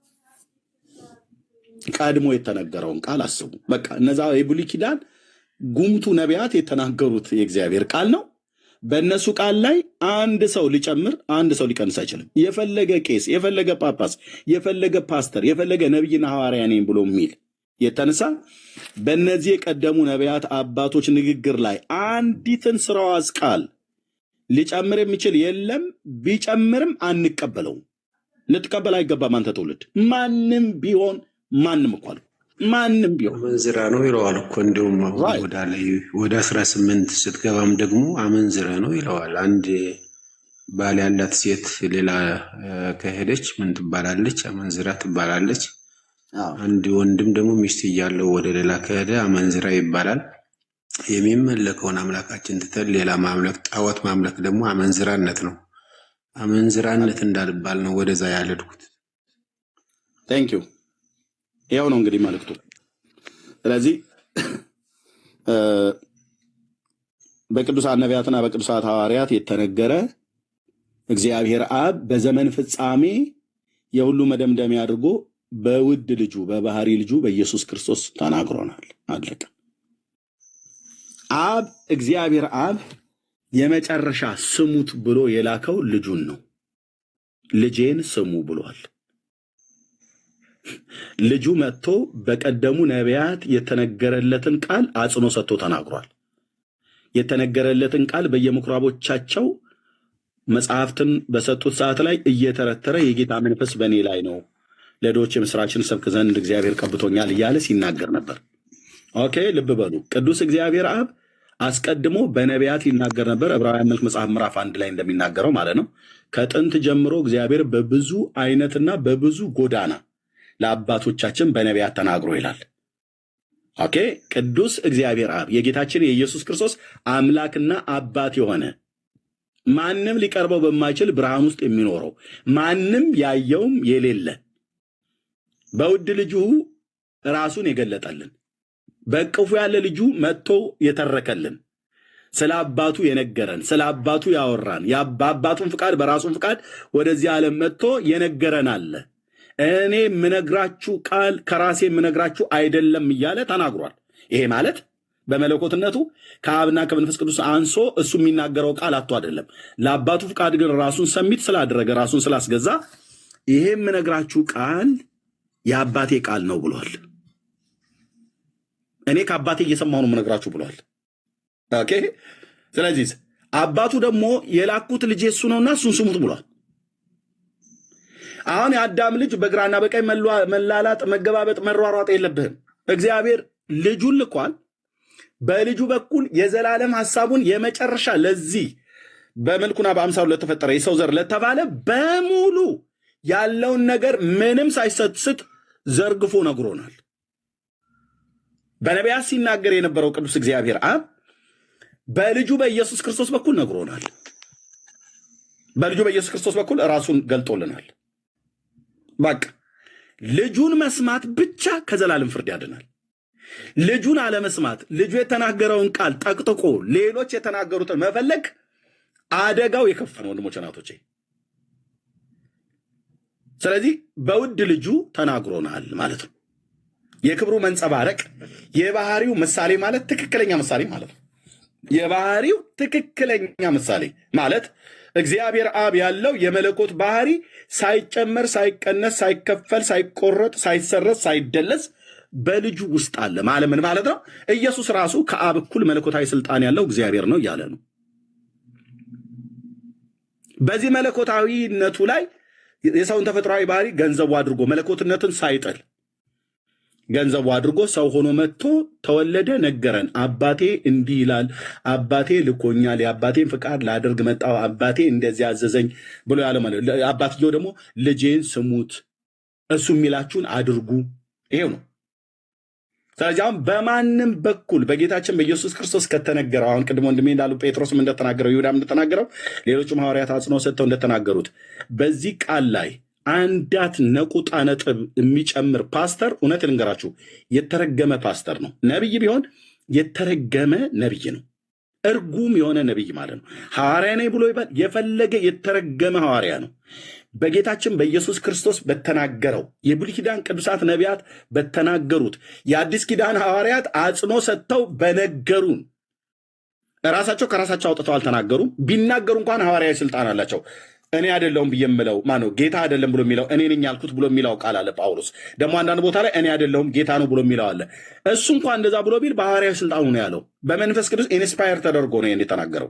ቀድሞ የተነገረውን ቃል አስቡ። በቃ እነዛ የብሉይ ኪዳን ጉምቱ ነቢያት የተናገሩት የእግዚአብሔር ቃል ነው። በእነሱ ቃል ላይ አንድ ሰው ሊጨምር አንድ ሰው ሊቀንስ አይችልም። የፈለገ ቄስ፣ የፈለገ ጳጳስ፣ የፈለገ ፓስተር፣ የፈለገ ነቢይና ሐዋርያ ነኝ ብሎ የሚል የተነሳ በእነዚህ የቀደሙ ነቢያት አባቶች ንግግር ላይ አንዲትን ስራዋዝ ቃል ሊጨምር የሚችል የለም። ቢጨምርም አንቀበለውም። ልትቀበል አይገባም። አንተ ትውልድ ማንም ቢሆን ማንም እኮ አለ ማንም ቢሆን አመንዝራ ነው ይለዋል እኮ። እንዲሁም ወደ 18 ስትገባም ደግሞ አመንዝራ ነው ይለዋል። አንድ ባል ያላት ሴት ሌላ ከሄደች ምን ትባላለች? አመንዝራ ትባላለች። አንድ ወንድም ደግሞ ሚስት እያለው ወደ ሌላ ከሄደ አመንዝራ ይባላል። የሚመለከውን አምላካችን ትተን ሌላ ማምለክ፣ ጣዖት ማምለክ ደግሞ አመንዝራነት ነው። አመንዝራነት እንዳልባል ነው ወደዛ ያለድኩት። ቴንክ ዩ። ይኸው ነው እንግዲህ መልእክቱ። ስለዚህ በቅዱሳን ነቢያትና በቅዱሳት ሐዋርያት የተነገረ እግዚአብሔር አብ በዘመን ፍጻሜ የሁሉ መደምደሚያ አድርጎ በውድ ልጁ በባህሪ ልጁ በኢየሱስ ክርስቶስ ተናግሮናል። አለቀ። አብ እግዚአብሔር አብ የመጨረሻ ስሙት ብሎ የላከው ልጁን ነው። ልጄን ስሙ ብሏል። ልጁ መጥቶ በቀደሙ ነቢያት የተነገረለትን ቃል አጽኖ ሰጥቶ ተናግሯል። የተነገረለትን ቃል በየምኩራቦቻቸው መጽሐፍትን በሰጡት ሰዓት ላይ እየተረተረ የጌታ መንፈስ በእኔ ላይ ነው፣ ለድሆች የምስራችን ሰብክ ዘንድ እግዚአብሔር ቀብቶኛል እያለ ሲናገር ነበር። ኦኬ፣ ልብ በሉ። ቅዱስ እግዚአብሔር አብ አስቀድሞ በነቢያት ይናገር ነበር። ዕብራውያን መልክ መጽሐፍ ምዕራፍ 1 ላይ እንደሚናገረው ማለት ነው። ከጥንት ጀምሮ እግዚአብሔር በብዙ አይነትና በብዙ ጎዳና ለአባቶቻችን በነቢያት ተናግሮ ይላል። ኦኬ፣ ቅዱስ እግዚአብሔር አብ የጌታችን የኢየሱስ ክርስቶስ አምላክና አባት የሆነ ማንም ሊቀርበው በማይችል ብርሃን ውስጥ የሚኖረው ማንም ያየውም የሌለ በውድ ልጁ ራሱን የገለጠልን በእቅፉ ያለ ልጁ መጥቶ የተረከልን ስለ አባቱ የነገረን ስለ አባቱ ያወራን የአባቱን ፍቃድ በራሱን ፍቃድ ወደዚህ ዓለም መጥቶ የነገረን አለ። እኔ የምነግራችሁ ቃል ከራሴ የምነግራችሁ አይደለም እያለ ተናግሯል። ይሄ ማለት በመለኮትነቱ ከአብና ከመንፈስ ቅዱስ አንሶ እሱ የሚናገረው ቃል አጥቶ አይደለም። ለአባቱ ፍቃድ ግን ራሱን ሰሚት ስላደረገ ራሱን ስላስገዛ ይሄ የምነግራችሁ ቃል የአባቴ ቃል ነው ብሏል። እኔ ከአባቴ እየሰማሁ ነው የምነግራችሁ ብሏል። ኦኬ፣ ስለዚህ አባቱ ደግሞ የላኩት ልጄ እሱ ነውና እሱን ስሙት ብሏል። አሁን የአዳም ልጅ በግራና በቀኝ መላላጥ፣ መገባበጥ፣ መሯሯጥ የለብህም። እግዚአብሔር ልጁን ልኳል። በልጁ በኩል የዘላለም ሐሳቡን የመጨረሻ ለዚህ በመልኩና በአምሳሉ ለተፈጠረ የሰው ዘር ለተባለ በሙሉ ያለውን ነገር ምንም ሳይሰስት ዘርግፎ ነግሮናል። በነቢያት ሲናገር የነበረው ቅዱስ እግዚአብሔር አብ በልጁ በኢየሱስ ክርስቶስ በኩል ነግሮናል። በልጁ በኢየሱስ ክርስቶስ በኩል ራሱን ገልጦልናል። በቃ ልጁን መስማት ብቻ ከዘላለም ፍርድ ያድናል። ልጁን አለመስማት፣ ልጁ የተናገረውን ቃል ጠቅጥቆ ሌሎች የተናገሩትን መፈለግ አደጋው የከፋ ነው ወንድሞቼ እናቶቼ። ስለዚህ በውድ ልጁ ተናግሮናል ማለት ነው። የክብሩ መንጸባረቅ የባህሪው ምሳሌ ማለት ትክክለኛ ምሳሌ ማለት ነው። የባህሪው ትክክለኛ ምሳሌ ማለት እግዚአብሔር አብ ያለው የመለኮት ባህሪ ሳይጨመር፣ ሳይቀነስ፣ ሳይከፈል፣ ሳይቆረጥ፣ ሳይሰረዝ፣ ሳይደለስ በልጁ ውስጥ አለ ማለት ምን ማለት ነው? ኢየሱስ ራሱ ከአብ እኩል መለኮታዊ ስልጣን ያለው እግዚአብሔር ነው እያለ ነው። በዚህ መለኮታዊነቱ ላይ የሰውን ተፈጥሯዊ ባህሪ ገንዘቡ አድርጎ መለኮትነትን ሳይጥል ገንዘቡ አድርጎ ሰው ሆኖ መጥቶ ተወለደ፣ ነገረን። አባቴ እንዲህ ይላል፣ አባቴ ልኮኛል፣ የአባቴን ፍቃድ ላደርግ መጣሁ፣ አባቴ እንደዚህ አዘዘኝ ብሎ ያለ ማለት። አባትየው ደግሞ ልጄን ስሙት፣ እሱ የሚላችሁን አድርጉ። ይሄው ነው። ስለዚህ አሁን በማንም በኩል በጌታችን በኢየሱስ ክርስቶስ ከተነገረው አሁን ቅድሞ ወንድሜ እንዳሉ ጴጥሮስም እንደተናገረው ይሁዳም እንደተናገረው ሌሎችም ሐዋርያት አጽንኦት ሰጥተው እንደተናገሩት በዚህ ቃል ላይ አንዳት ነቁጣ ነጥብ የሚጨምር ፓስተር እውነት ልንገራችሁ የተረገመ ፓስተር ነው። ነብይ ቢሆን የተረገመ ነብይ ነው። እርጉም የሆነ ነብይ ማለት ነው። ሐዋርያ ነኝ ብሎ ይባል የፈለገ የተረገመ ሐዋርያ ነው። በጌታችን በኢየሱስ ክርስቶስ በተናገረው የብሉይ ኪዳን ቅዱሳት ነቢያት በተናገሩት የአዲስ ኪዳን ሐዋርያት አጽንኦት ሰጥተው በነገሩን ራሳቸው ከራሳቸው አውጥተው አልተናገሩም። ቢናገሩ እንኳን ሐዋርያዊ ስልጣን አላቸው። እኔ አይደለሁም ብዬ የምለው ማነው? ጌታ አይደለም ብሎ የሚለው እኔ ነኝ ያልኩት ብሎ የሚለው ቃል አለ ጳውሎስ። ደግሞ አንዳንድ ቦታ ላይ እኔ አይደለሁም ጌታ ነው ብሎ የሚለው አለ። እሱ እንኳን እንደዛ ብሎ ቢል በሐዋርያዊ ስልጣኑ ነው ያለው። በመንፈስ ቅዱስ ኢንስፓየር ተደርጎ ነው የተናገረው።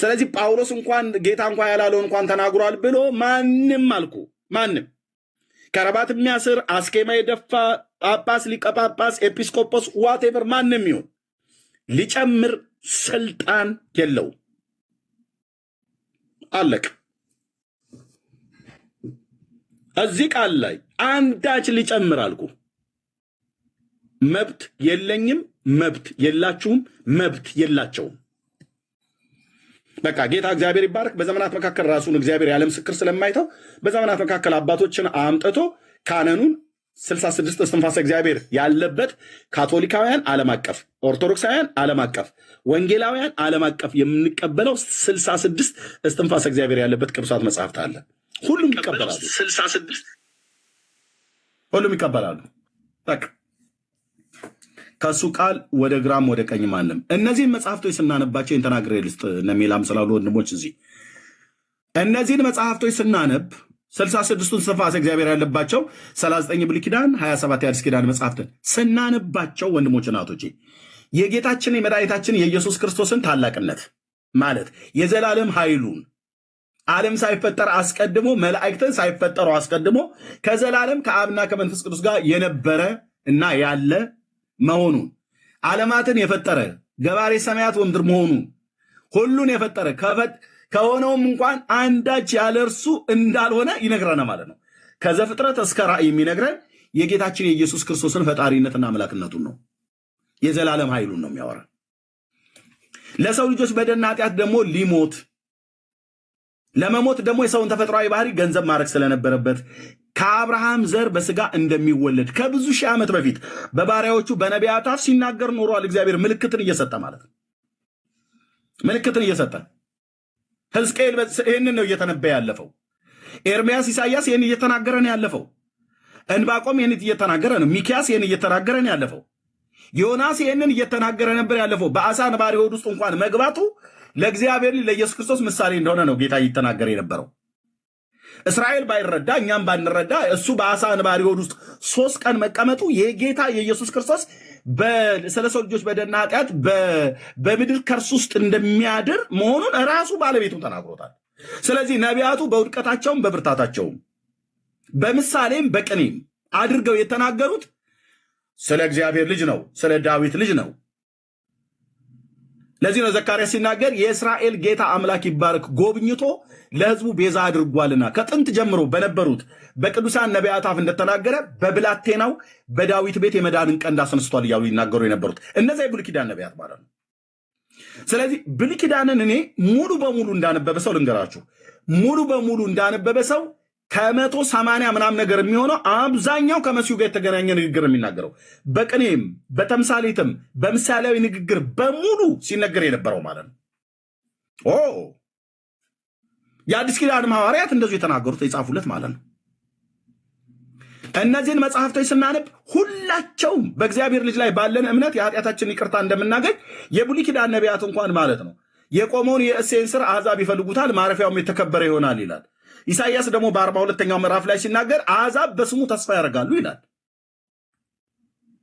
ስለዚህ ጳውሎስ እንኳን ጌታ እንኳን ያላለውን እንኳን ተናግሯል ብሎ ማንም ከረባት የሚያስር አስኬማ የደፋ ጳጳስ፣ ሊቀ ጳጳስ፣ ኤጲስቆጶስ ዋቴቨር ማንም ይሁን ሊጨምር ስልጣን የለው። አለቅ እዚህ ቃል ላይ አንዳች ሊጨምር አልኩ። መብት የለኝም፣ መብት የላችሁም፣ መብት የላቸውም። በቃ ጌታ እግዚአብሔር ይባረክ። በዘመናት መካከል ራሱን እግዚአብሔር ያለ ምስክር ስለማይተው በዘመናት መካከል አባቶችን አምጥቶ ካነኑን 66 እስትንፋሰ እግዚአብሔር ያለበት ካቶሊካውያን ዓለም አቀፍ፣ ኦርቶዶክሳውያን ዓለም አቀፍ፣ ወንጌላውያን ዓለም አቀፍ የምንቀበለው 66 እስትንፋሰ እግዚአብሔር ያለበት ቅዱሳት መጽሐፍት አለ። ሁሉም ይቀበላሉ። 66 ሁሉም ይቀበላሉ። በቃ ከሱ ቃል ወደ ግራም ወደ ቀኝ ማንም። እነዚህን መጽሐፍቶች ስናነባቸው ተናግሬ ልስጥ ነሜላም ስላሉ ወንድሞች እዚህ እነዚህን መጽሐፍቶች ስናነብ 66ቱን እስትንፋሰ እግዚአብሔር ያለባቸው 39 ብሉይ ኪዳን 27 የአዲስ ኪዳን መጽሐፍትን ስናነባቸው ወንድሞች እናቶቼ የጌታችን የመድኃኒታችን የኢየሱስ ክርስቶስን ታላቅነት ማለት የዘላለም ኃይሉን ዓለም ሳይፈጠር አስቀድሞ መላእክትን ሳይፈጠሩ አስቀድሞ ከዘላለም ከአብና ከመንፈስ ቅዱስ ጋር የነበረ እና ያለ መሆኑን ዓለማትን የፈጠረ ገባሬ ሰማያት ወምድር መሆኑን ሁሉን የፈጠረ ከሆነውም እንኳን አንዳች ያለ እርሱ እንዳልሆነ ይነግረናል ማለት ነው። ከዘፍጥረት እስከ ራእይ የሚነግረን የጌታችን የኢየሱስ ክርስቶስን ፈጣሪነትና አምላክነቱን ነው። የዘላለም ኃይሉን ነው የሚያወራ። ለሰው ልጆች በደልና ኃጢአት ደግሞ ሊሞት ለመሞት ደግሞ የሰውን ተፈጥሯዊ ባህሪ ገንዘብ ማድረግ ስለነበረበት ከአብርሃም ዘር በስጋ እንደሚወለድ ከብዙ ሺህ ዓመት በፊት በባሪያዎቹ በነቢያት አፍ ሲናገር ኖሯል። እግዚአብሔር ምልክትን እየሰጠ ማለት ነው። ምልክትን እየሰጠ ሕዝቅኤል ይህንን ነው እየተነበየ ያለፈው። ኤርምያስ፣ ኢሳያስ ይህን እየተናገረ ነው ያለፈው። እንባቆም ይህን እየተናገረ ነው። ሚኪያስ ይህን እየተናገረ ነው ያለፈው። ዮናስ ይህንን እየተናገረ ነበር ያለፈው። በአሳ ነባሪ ሆድ ውስጥ እንኳን መግባቱ ለእግዚአብሔር ለኢየሱስ ክርስቶስ ምሳሌ እንደሆነ ነው ጌታ እየተናገረ የነበረው። እስራኤል ባይረዳ እኛም ባንረዳ እሱ በአሳ ነባሪ ሆድ ውስጥ 3 ቀን መቀመጡ የጌታ የኢየሱስ ክርስቶስ ስለ ሰው ልጆች በደልና ኃጢአት በምድር ከርስ ውስጥ እንደሚያድር መሆኑን ራሱ ባለቤቱን ተናግሮታል። ስለዚህ ነቢያቱ በውድቀታቸውም በብርታታቸውም በምሳሌም በቅኔም አድርገው የተናገሩት ስለ እግዚአብሔር ልጅ ነው፣ ስለ ዳዊት ልጅ ነው። ለዚህ ነው ዘካርያስ ሲናገር የእስራኤል ጌታ አምላክ ይባረክ ጎብኝቶ ለሕዝቡ ቤዛ አድርጓልና ከጥንት ጀምሮ በነበሩት በቅዱሳን ነቢያት አፍ እንደተናገረ በብላቴናው በዳዊት ቤት የመዳንን ቀንድ አስነስቷል እያሉ ይናገሩ የነበሩት እነዚያ የብሉይ ኪዳን ነቢያት ማለት ነው። ስለዚህ ብሉይ ኪዳንን እኔ ሙሉ በሙሉ እንዳነበበ ሰው ልንገራችሁ፣ ሙሉ በሙሉ እንዳነበበ ሰው 180 ምናምን ነገር የሚሆነው አብዛኛው ከመሲሁ ጋር የተገናኘ ንግግር የሚናገረው በቅኔም በተምሳሌትም በምሳሌያዊ ንግግር በሙሉ ሲነገር የነበረው ማለት ነው። የአዲስ ኪዳን ሐዋርያት እንደዚሁ የተናገሩት የጻፉለት ማለት ነው። እነዚህን መጽሐፍቶች ስናነብ ሁላቸውም በእግዚአብሔር ልጅ ላይ ባለን እምነት የኃጢአታችን ይቅርታ እንደምናገኝ የብሉይ ኪዳን ነቢያት እንኳን ማለት ነው የቆመውን የእሴይን ሥር አሕዛብ ይፈልጉታል፣ ማረፊያውም የተከበረ ይሆናል ይላል። ኢሳይያስ ደግሞ በ42ኛው ምዕራፍ ላይ ሲናገር አሕዛብ በስሙ ተስፋ ያደርጋሉ ይላል።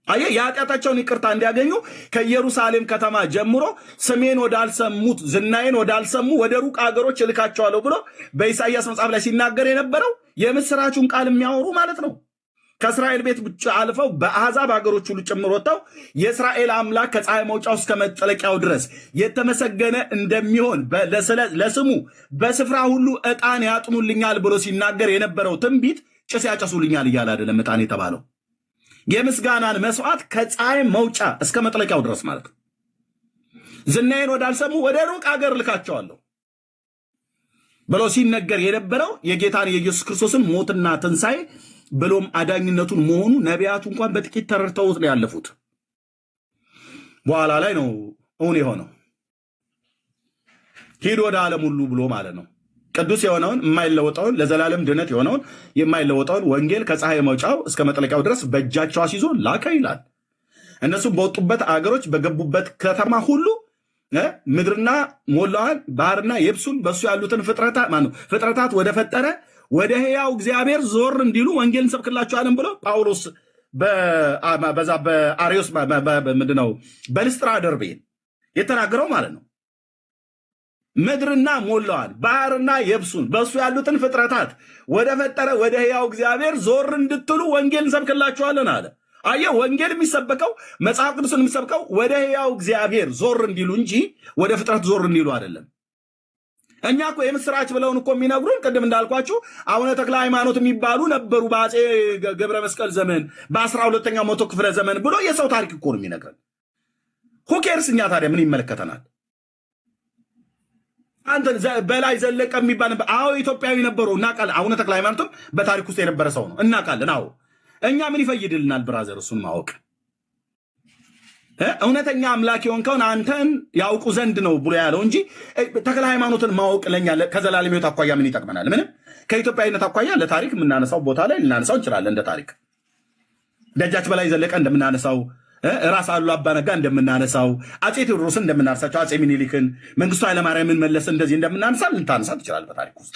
አየህ፣ የኃጢአታቸውን ይቅርታ እንዲያገኙ ከኢየሩሳሌም ከተማ ጀምሮ ስሜን ወዳልሰሙት ዝናዬን ወዳልሰሙ ወደ ሩቅ አገሮች እልካቸዋለሁ ብሎ በኢሳይያስ መጽሐፍ ላይ ሲናገር የነበረው የምስራቹን ቃል የሚያወሩ ማለት ነው። ከእስራኤል ቤት ብቻ አልፈው በአሕዛብ ሀገሮች ሁሉ ጭምር ወጥተው የእስራኤል አምላክ ከፀሐይ መውጫው እስከ መጠለቂያው ድረስ የተመሰገነ እንደሚሆን ለስሙ በስፍራ ሁሉ ዕጣን ያጥኑልኛል ብሎ ሲናገር የነበረው ትንቢት ጭስ ያጨሱልኛል እያለ አይደለም ዕጣን የተባለው የምስጋናን መስዋዕት ከፀሐይ መውጫ እስከ መጥለቂያው ድረስ ማለት ነው። ዝናዬን ወዳልሰሙ ወደ ሩቅ አገር ልካቸዋለሁ ብሎ ሲነገር የነበረው የጌታን የኢየሱስ ክርስቶስን ሞትና ትንሣኤ ብሎም አዳኝነቱን መሆኑ ነቢያቱ እንኳን በጥቂት ተረድተውት ነው ያለፉት። በኋላ ላይ ነው እውን የሆነው። ሂድ ወደ ዓለም ሁሉ ብሎ ማለት ነው። ቅዱስ የሆነውን የማይለወጠውን ለዘላለም ድነት የሆነውን የማይለወጠውን ወንጌል ከፀሐይ መውጫው እስከ መጥለቂያው ድረስ በእጃቸው አስይዞ ላከ ይላል። እነሱም በወጡበት አገሮች በገቡበት ከተማ ሁሉ ምድርና ሞላዋን ባህርና የብሱን በሱ ያሉትን ፍጥረታት ወደ ፈጠረ ወደ ሕያው እግዚአብሔር ዞር እንዲሉ ወንጌል እንሰብክላችኋለን ብሎ ጳውሎስ በዛ በአርዮስ ምንድነው በልስጥራ ደርቤ የተናገረው ማለት ነው። ምድርና ሞላዋን ባህርና የብሱን በሱ ያሉትን ፍጥረታት ወደ ፈጠረ ወደ ሕያው እግዚአብሔር ዞር እንድትሉ ወንጌል እንሰብክላችኋለን አለ። አየህ፣ ወንጌል የሚሰበከው መጽሐፍ ቅዱስን የሚሰብከው ወደ ሕያው እግዚአብሔር ዞር እንዲሉ እንጂ ወደ ፍጥረት ዞር እንዲሉ አይደለም። እኛ እኮ የምስራች ብለውን እኮ የሚነግሩን ቅድም እንዳልኳችሁ አቡነ ተክለ ሃይማኖት የሚባሉ ነበሩ በአፄ ገብረ መስቀል ዘመን በ12ኛው መቶ ክፍለ ዘመን ብሎ የሰው ታሪክ እኮ ነው የሚነግረን። ሁኬርስ እኛ ታዲያ ምን ይመለከተናል? አንተ በላይ ዘለቀ የሚባል አዎ ኢትዮጵያዊ ነበሩ እናውቃለን። አቡነ ተክለ ሃይማኖትም በታሪክ ውስጥ የነበረ ሰው ነው እናውቃለን። አዎ እኛ ምን ይፈይድልናል ብራዘር? እሱን ማወቅ እውነተኛ አምላክ የሆንከውን አንተን ያውቁ ዘንድ ነው ብሎ ያለው እንጂ ተክለ ሃይማኖትን ማወቅ ለኛ ከዘላለም ሕይወት አኳያ ምን ይጠቅመናል? ምንም። ከኢትዮጵያዊነት አኳያ ለታሪክ የምናነሳው ቦታ ላይ ልናነሳው እንችላለን። እንደ ታሪክ ደጃች በላይ ዘለቀ እንደምናነሳው፣ ራስ አሉላ አባነጋ እንደምናነሳው፣ አፄ ቴዎድሮስን እንደምናነሳቸው፣ አፄ ሚኒሊክን፣ መንግስቱ ኃይለማርያምን መለስ እንደዚህ እንደምናነሳ ልታነሳ ትችላል በታሪክ ውስጥ።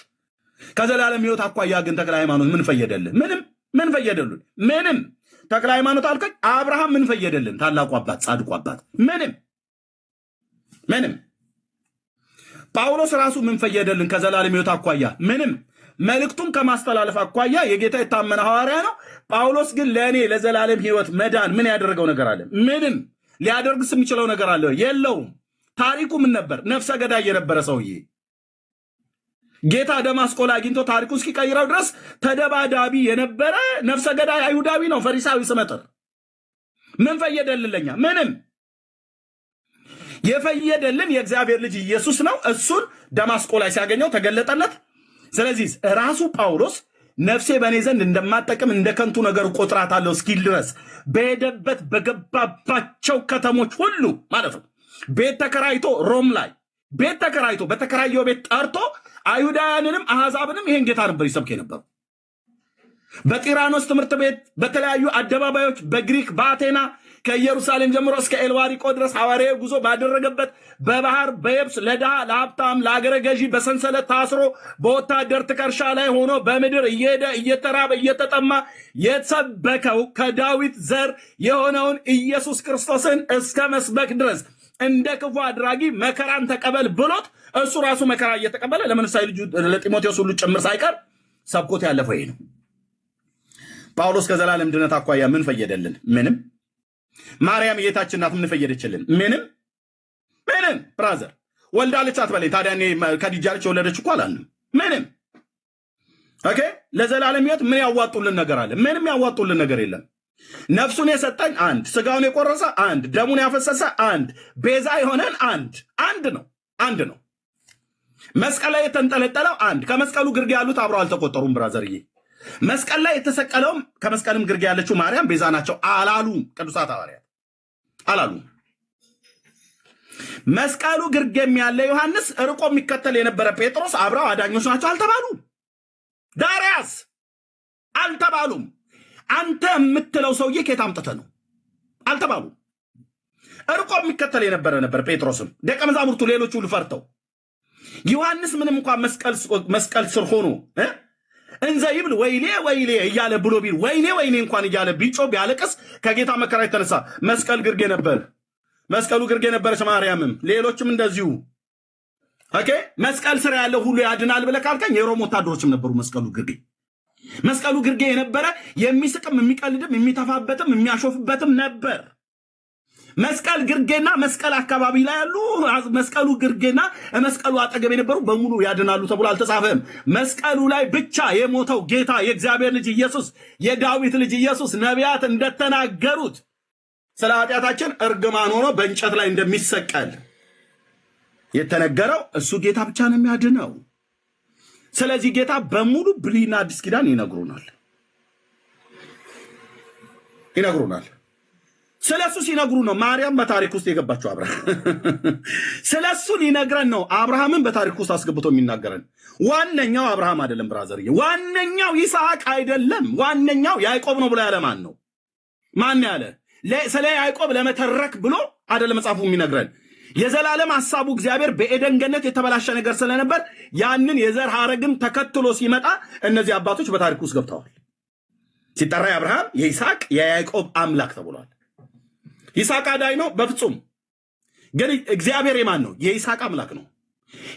ከዘላለም ሕይወት አኳያ ግን ተክለ ሃይማኖት ምን ፈየደልን? ምንም። ምን ፈየደልን? ምንም። ተክለ ሃይማኖት አልከኝ አብርሃም ምን ፈየደልን? ታላቁ አባት ጻድቁ አባት ምንም። ጳውሎስ ራሱ ምን ፈየደልን? ከዘላለም ሕይወት አኳያ ምንም። መልእክቱን ከማስተላለፍ አኳያ የጌታ የታመነ ሐዋርያ ነው። ጳውሎስ ግን ለእኔ ለዘላለም ሕይወት መዳን ምን ያደረገው ነገር አለ? ምንም። ሊያደርግስ የሚችለው ነገር አለ? የለውም። ታሪኩ ምን ነበር? ነፍሰ ገዳይ የነበረ ሰውዬ ጌታ ደማስቆ ላይ አግኝቶ ታሪኩ እስኪቀይረው ድረስ ተደባዳቢ የነበረ ነፍሰ ገዳይ አይሁዳዊ ነው፣ ፈሪሳዊ ስመጥር። ምን ፈየደልን ለኛ? ምንም። የፈየደልን የእግዚአብሔር ልጅ ኢየሱስ ነው። እሱን ደማስቆ ላይ ሲያገኘው ተገለጠለት። ስለዚህ ራሱ ጳውሎስ ነፍሴ በእኔ ዘንድ እንደማጠቅም እንደ ከንቱ ነገር ቆጥራታለሁ እስኪል ድረስ በሄደበት በገባባቸው ከተሞች ሁሉ ማለት ነው ቤት ተከራይቶ ሮም ላይ ቤት ተከራይቶ በተከራየው ቤት ጠርቶ አይሁዳውያንንም አሕዛብንም ይሄን ጌታ ነበር ይሰብክ የነበረው። በጢራኖስ ትምህርት ቤት፣ በተለያዩ አደባባዮች፣ በግሪክ በአቴና ከኢየሩሳሌም ጀምሮ እስከ ኤልዋሪቆ ድረስ ሐዋርያዊ ጉዞ ባደረገበት በባህር በየብስ ለድሃ ለሀብታም ለአገረ ገዢ በሰንሰለት ታስሮ በወታደር ትከሻ ላይ ሆኖ በምድር እየሄደ እየተራበ እየተጠማ የተሰበከው ከዳዊት ዘር የሆነውን ኢየሱስ ክርስቶስን እስከ መስበክ ድረስ እንደ ክፉ አድራጊ መከራን ተቀበል ብሎት እሱ ራሱ መከራ እየተቀበለ ለመንፈሳዊ ልጁ ለጢሞቴዎስ ሁሉ ጭምር ሳይቀር ሰብኮት ያለፈው ይሄ ነው። ጳውሎስ ከዘላለም ድነት አኳያ ምን ፈየደልን? ምንም። ማርያም ጌታችን ናት። ምን ፈየደችልን? ምንም። ብራዘር ወልዳለች አትበለኝ ታዲያ። እኔ ከዲጃ ልጅ የወለደች እኮ አላልንም። ምንም። ኦኬ። ለዘላለም ሕይወት ምን ያዋጡልን ነገር አለ? ምንም ያዋጡልን ነገር የለም። ነፍሱን የሰጠኝ አንድ፣ ስጋውን የቆረሰ አንድ፣ ደሙን ያፈሰሰ አንድ፣ ቤዛ የሆነን አንድ ነው። መስቀል ላይ የተንጠለጠለው አንድ። ከመስቀሉ ግርጌ ያሉት አብረው አልተቆጠሩም ብራዘርዬ። መስቀል ላይ የተሰቀለውም ከመስቀልም ግርጌ ያለችው ማርያም ቤዛ ናቸው አላሉ ቅዱሳት ሐዋርያት አላሉ። መስቀሉ ግርጌም ያለ ዮሐንስ ርቆ የሚከተል የነበረ ጴጥሮስ አብረው አዳኞች ናቸው አልተባሉ። ዳርያስ አልተባሉም። አንተ የምትለው ሰውዬ ከየት አምጥተህ ነው? አልተባሉ። ርቆ የሚከተል የነበረ ነበር ጴጥሮስም ደቀ መዛሙርቱ ሌሎቹ ሁሉ ፈርተው። ዮሐንስ ምንም እንኳን መስቀል ስር ሆኖ እንዘ ይብል ወይሌ እያለ ብሎ ቢል ወይኔ እንኳን እያለ ቢጮ ቢያለቅስ ከጌታ መከራ የተነሳ መስቀሉ ግርጌ ነበረች ማርያምም ሌሎችም እንደዚሁ። ኦኬ። መስቀል ስር ያለው ሁሉ ያድናል ብለህ ካልከኝ የሮም ወታደሮችም ነበሩ መስቀሉ ግርጌ የነበረ የሚስቅም የሚቀልድም የሚተፋበትም የሚያሾፍበትም ነበር። መስቀል ግርጌና መስቀል አካባቢ ላይ ያሉ መስቀሉ ግርጌና መስቀሉ አጠገብ የነበሩ በሙሉ ያድናሉ ተብሎ አልተጻፈም። መስቀሉ ላይ ብቻ የሞተው ጌታ የእግዚአብሔር ልጅ ኢየሱስ የዳዊት ልጅ ኢየሱስ ነቢያት እንደተናገሩት ስለ ኃጢአታችን እርግማን ሆኖ በእንጨት ላይ እንደሚሰቀል የተነገረው እሱ ጌታ ብቻ ነው የሚያድነው። ስለዚህ ጌታ በሙሉ ብሉይና አዲስ ኪዳን ይነግሩናል። ስለሱ ሲነግሩ ነው ማርያም በታሪክ ውስጥ የገባችው። አብርሃም ስለሱ ሊነግረን ነው። አብርሃምን በታሪክ ውስጥ አስገብቶ የሚናገረን ዋነኛው አብርሃም አይደለም ብራዘር፣ ዋነኛው ይስሐቅ አይደለም፣ ዋነኛው ያዕቆብ ነው ብሎ ያለ ማን ነው? ማን ያለ? ስለ ያዕቆብ ለመተረክ ብሎ አይደለም መጽሐፉ የሚነግረን። የዘላለም ሐሳቡ እግዚአብሔር በኤደን ገነት የተበላሸ ነገር ስለነበር ያንን የዘር ሐረግን ተከትሎ ሲመጣ እነዚህ አባቶች በታሪክ ውስጥ ገብተዋል። ሲጠራ የአብርሃም የይስሐቅ የያዕቆብ አምላክ ተብሏል። ይስሐቅ አዳኝ ነው በፍጹም። ግን እግዚአብሔር የማን ነው? የይስሐቅ አምላክ ነው።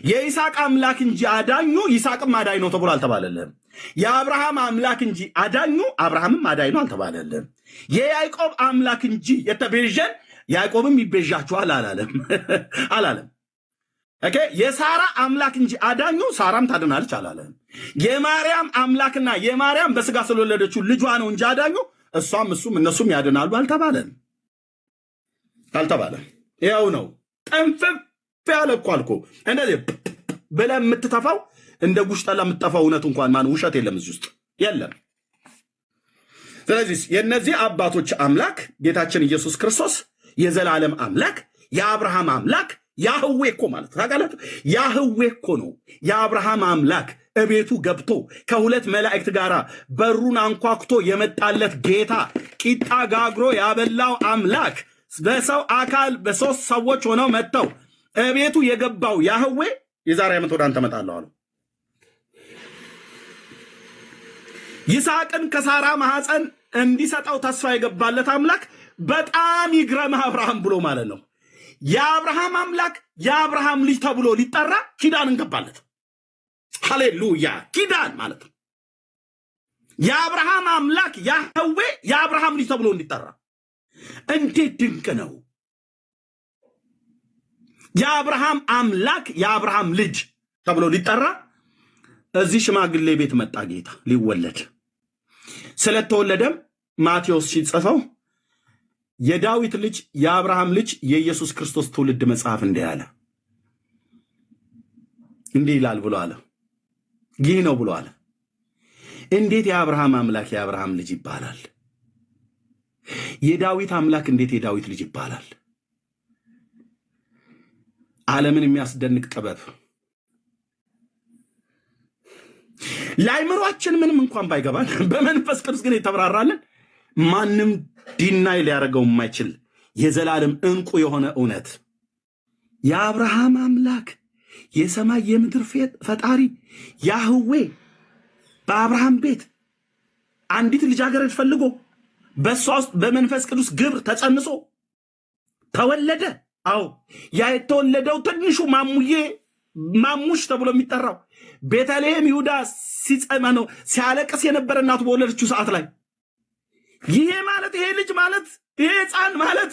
የይስሐቅ አምላክ እንጂ አዳኙ ይስሐቅም አዳኝ ነው ተብሎ አልተባለልህም። የአብርሃም አምላክ እንጂ አዳኙ አብርሃምም አዳኝ ነው አልተባለልህም። የያዕቆብ አምላክ እንጂ የተቤዠን ያዕቆብም ይቤዣችኋል አላለም። ኦኬ የሳራ አምላክ እንጂ አዳኙ ሳራም ታድናለች አላለም። የማርያም አምላክና የማርያም በስጋ ስለወለደችው ልጇ ነው እንጂ አዳኙ እሱም እነሱም ያድናሉ አልተባለም። ያው ነው ጠንፈፍ ያለ እኮ አልኩ። እንደዚህ ብለህ የምትተፋው እንደ ጉሽ ጠላ የምትጠፋው እውነት እንኳን ማን ውሸት የለም እዚህ ውስጥ የለም። ስለዚህ የነዚህ አባቶች አምላክ ጌታችን ኢየሱስ ክርስቶስ የዘላለም አምላክ የአብርሃም አምላክ ያህዌ እኮ ማለት ታውቃላችሁ፣ ያህዌ እኮ ነው። የአብርሃም አምላክ እቤቱ ገብቶ ከሁለት መላእክት ጋር በሩን አንኳኩቶ የመጣለት ጌታ ቂጣ ጋግሮ ያበላው አምላክ በሰው አካል በሶስት ሰዎች ሆነው መጥተው እቤቱ የገባው ያህዌ የዛሬ ዓመት ወደ አንተ መጣለሁ አለው። ይስሐቅን ከሳራ ማህፀን እንዲሰጠው ተስፋ የገባለት አምላክ በጣም ይግረምህ አብርሃም ብሎ ማለት ነው። የአብርሃም አምላክ የአብርሃም ልጅ ተብሎ ሊጠራ ኪዳን እንገባለት። ሃሌሉያ! ኪዳን ማለት ነው። የአብርሃም አምላክ ያህዌ የአብርሃም ልጅ ተብሎ እንዲጠራ እንዴት ድንቅ ነው! የአብርሃም አምላክ የአብርሃም ልጅ ተብሎ ሊጠራ እዚህ ሽማግሌ ቤት መጣ ጌታ ሊወለድ። ስለተወለደም ማቴዎስ ሲጽፈው የዳዊት ልጅ የአብርሃም ልጅ የኢየሱስ ክርስቶስ ትውልድ መጽሐፍ እንዲህ ይላል ብሎ አለ። ይህ ነው ብሎ አለ። እንዴት የአብርሃም አምላክ የአብርሃም ልጅ ይባላል? የዳዊት አምላክ እንዴት የዳዊት ልጅ ይባላል? ዓለምን የሚያስደንቅ ጥበብ ለአይምሯችን ምንም እንኳን ባይገባን በመንፈስ ቅዱስ ግን የተብራራልን ማንም ዲናይ ሊያደርገው የማይችል የዘላለም እንቁ የሆነ እውነት የአብርሃም አምላክ የሰማይ የምድር ፈጣሪ ያህዌ በአብርሃም ቤት አንዲት ልጃገረድ ፈልጎ በሷ ውስጥ በመንፈስ ቅዱስ ግብር ተጸንሶ ተወለደ። አዎ ያ የተወለደው ትንሹ ማሙሽ ተብሎ የሚጠራው ቤተልሔም ይሁዳ ሲጸመነው ሲያለቅስ የነበረ እናቱ በወለደችው ሰዓት ላይ ይሄ ማለት ይሄ ልጅ ማለት ይሄ ሕፃን ማለት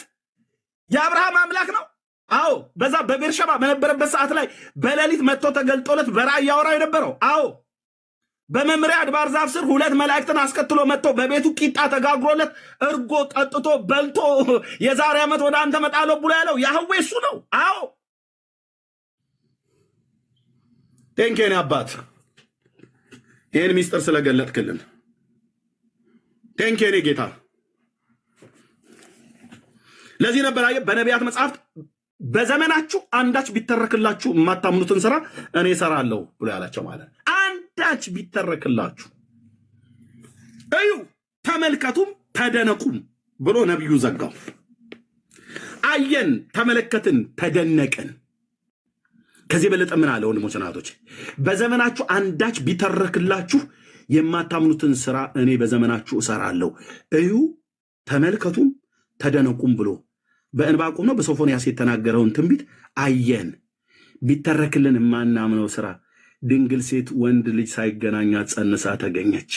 የአብርሃም አምላክ ነው። አዎ በዛ በቤርሸባ በነበረበት ሰዓት ላይ በሌሊት መጥቶ ተገልጦለት በራእይ ያወራ የነበረው አዎ በመምሪያ አድባር ዛፍ ስር ሁለት መላእክትን አስከትሎ መጥቶ በቤቱ ቂጣ ተጋግሮለት እርጎ ጠጥቶ በልቶ የዛሬ ዓመት ወደ አንተ መጣለሁ ብሎ ያለው ያህዌ እሱ ነው። አዎ ቴንኬን አባት ይህን ሚስጥር ስለገለጥክልን ቴንኬን ጌታ። ለዚህ ነበር በነቢያት መጽሐፍት በዘመናችሁ አንዳች ቢተረክላችሁ የማታምኑትን ስራ እኔ እሰራለሁ ብሎ ያላቸው ማለት አንዳች ቢተረክላችሁ እዩ ተመልከቱም ተደነቁም ብሎ ነቢዩ ዘጋው። አየን፣ ተመለከትን፣ ተደነቅን። ከዚህ በለጠ ምን አለ? ወንድሞች እናቶች በዘመናችሁ አንዳች ቢተረክላችሁ የማታምኑትን ስራ እኔ በዘመናችሁ እሰራለሁ። እዩ ተመልከቱም ተደነቁም ብሎ በዕንባቆም ነው በሶፎንያስ የተናገረውን ትንቢት አየን። ቢተረክልን የማናምነው ስራ ድንግል ሴት ወንድ ልጅ ሳይገናኛት ጸንሳ ተገኘች።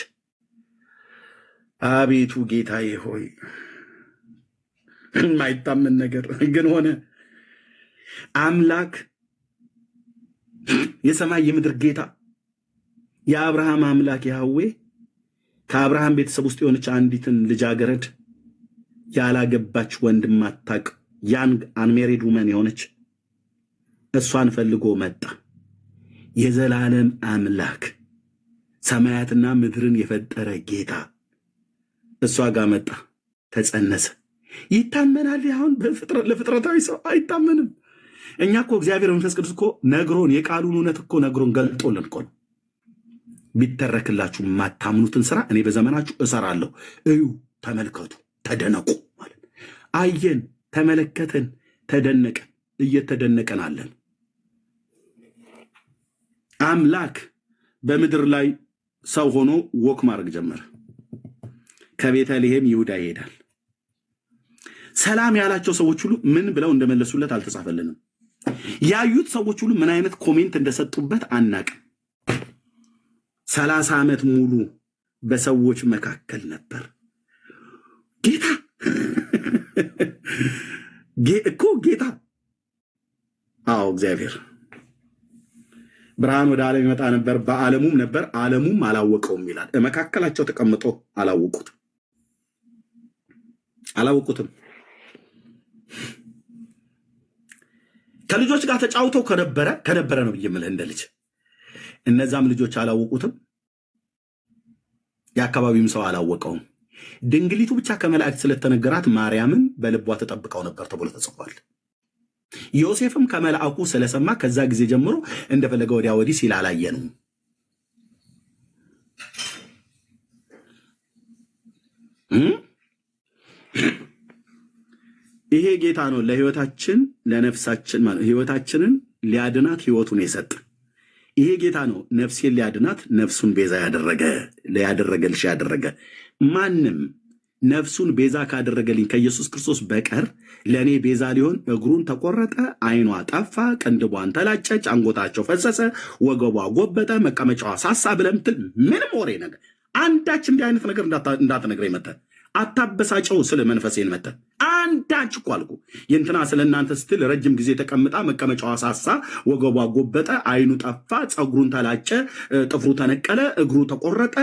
አቤቱ ጌታዬ ሆይ የማይታመን ነገር ግን ሆነ። አምላክ የሰማይ የምድር ጌታ የአብርሃም አምላክ ያህዌ ከአብርሃም ቤተሰብ ውስጥ የሆነች አንዲትን ልጃገረድ ያላገባች ወንድም አታቅ ያንግ አንሜሪድ ውመን የሆነች እሷን ፈልጎ መጣ። የዘላለም አምላክ ሰማያትና ምድርን የፈጠረ ጌታ እሷ ጋር መጣ፣ ተጸነሰ። ይታመናል? አሁን ለፍጥረታዊ ሰው አይታመንም። እኛ እኮ እግዚአብሔር መንፈስ ቅዱስ እኮ ነግሮን የቃሉን እውነት እኮ ነግሮን ገልጦልን እኮ ነው። ቢተረክላችሁ የማታምኑትን ስራ እኔ በዘመናችሁ እሰራለሁ። እዩ ተመልከቱ ተደነቁ ማለት አየን፣ ተመለከተን፣ ተደነቀን፣ እየተደነቀን አለን። አምላክ በምድር ላይ ሰው ሆኖ ወክ ማድረግ ጀመረ። ከቤተልሔም ይሁዳ ይሄዳል። ሰላም ያላቸው ሰዎች ሁሉ ምን ብለው እንደመለሱለት አልተጻፈልንም። ያዩት ሰዎች ሁሉ ምን አይነት ኮሜንት እንደሰጡበት አናቅም። 30 ዓመት ሙሉ በሰዎች መካከል ነበር። ጌታ እኮ ጌታ። አዎ እግዚአብሔር ብርሃን ወደ ዓለም ይመጣ ነበር፣ በዓለሙም ነበር፣ ዓለሙም አላወቀውም ይላል። መካከላቸው ተቀምጦ አላወቁትም። ከልጆች ጋር ተጫውተው ከነበረ ነው ብዬ እንደ ልጅ እነዛም ልጆች አላወቁትም፣ የአካባቢውም ሰው አላወቀውም። ድንግሊቱ ብቻ ከመላእክት ስለተነገራት ማርያምን በልቧ ተጠብቀው ነበር ተብሎ ተጽፏል። ዮሴፍም ከመልአኩ ስለሰማ ከዛ ጊዜ ጀምሮ እንደፈለገ ወዲያ ወዲህ ሲል አላየንም። ይሄ ጌታ ነው ለህይወታችን ለነፍሳችን ማለት ህይወታችንን ሊያድናት ህይወቱን የሰጠ ይሄ ጌታ ነው ነፍሴን ሊያድናት ነፍሱን ቤዛ ያደረገልሽ ያደረገ ማንም ነፍሱን ቤዛ ካደረገልኝ ከኢየሱስ ክርስቶስ በቀር ለእኔ ቤዛ ሊሆን እግሩን ተቆረጠ፣ አይኗ ጠፋ፣ ቅንድቧን ተላጨች፣ አንጎታቸው ፈሰሰ፣ ወገቧ ጎበጠ፣ መቀመጫዋ ሳሳ ብለህ ምትል ምንም ወሬ ነገር አንዳች እንዲህ አይነት ነገር እንዳትነግረኝ መተህ አታበሳጨው። ስለ መንፈሴን መተህ አንዳች እኮ አልኩ የእንትና ስለ እናንተ ስትል ረጅም ጊዜ ተቀምጣ መቀመጫዋ ሳሳ፣ ወገቧ ጎበጠ፣ አይኑ ጠፋ፣ ፀጉሩን ተላጨ፣ ጥፍሩ ተነቀለ፣ እግሩ ተቆረጠ፣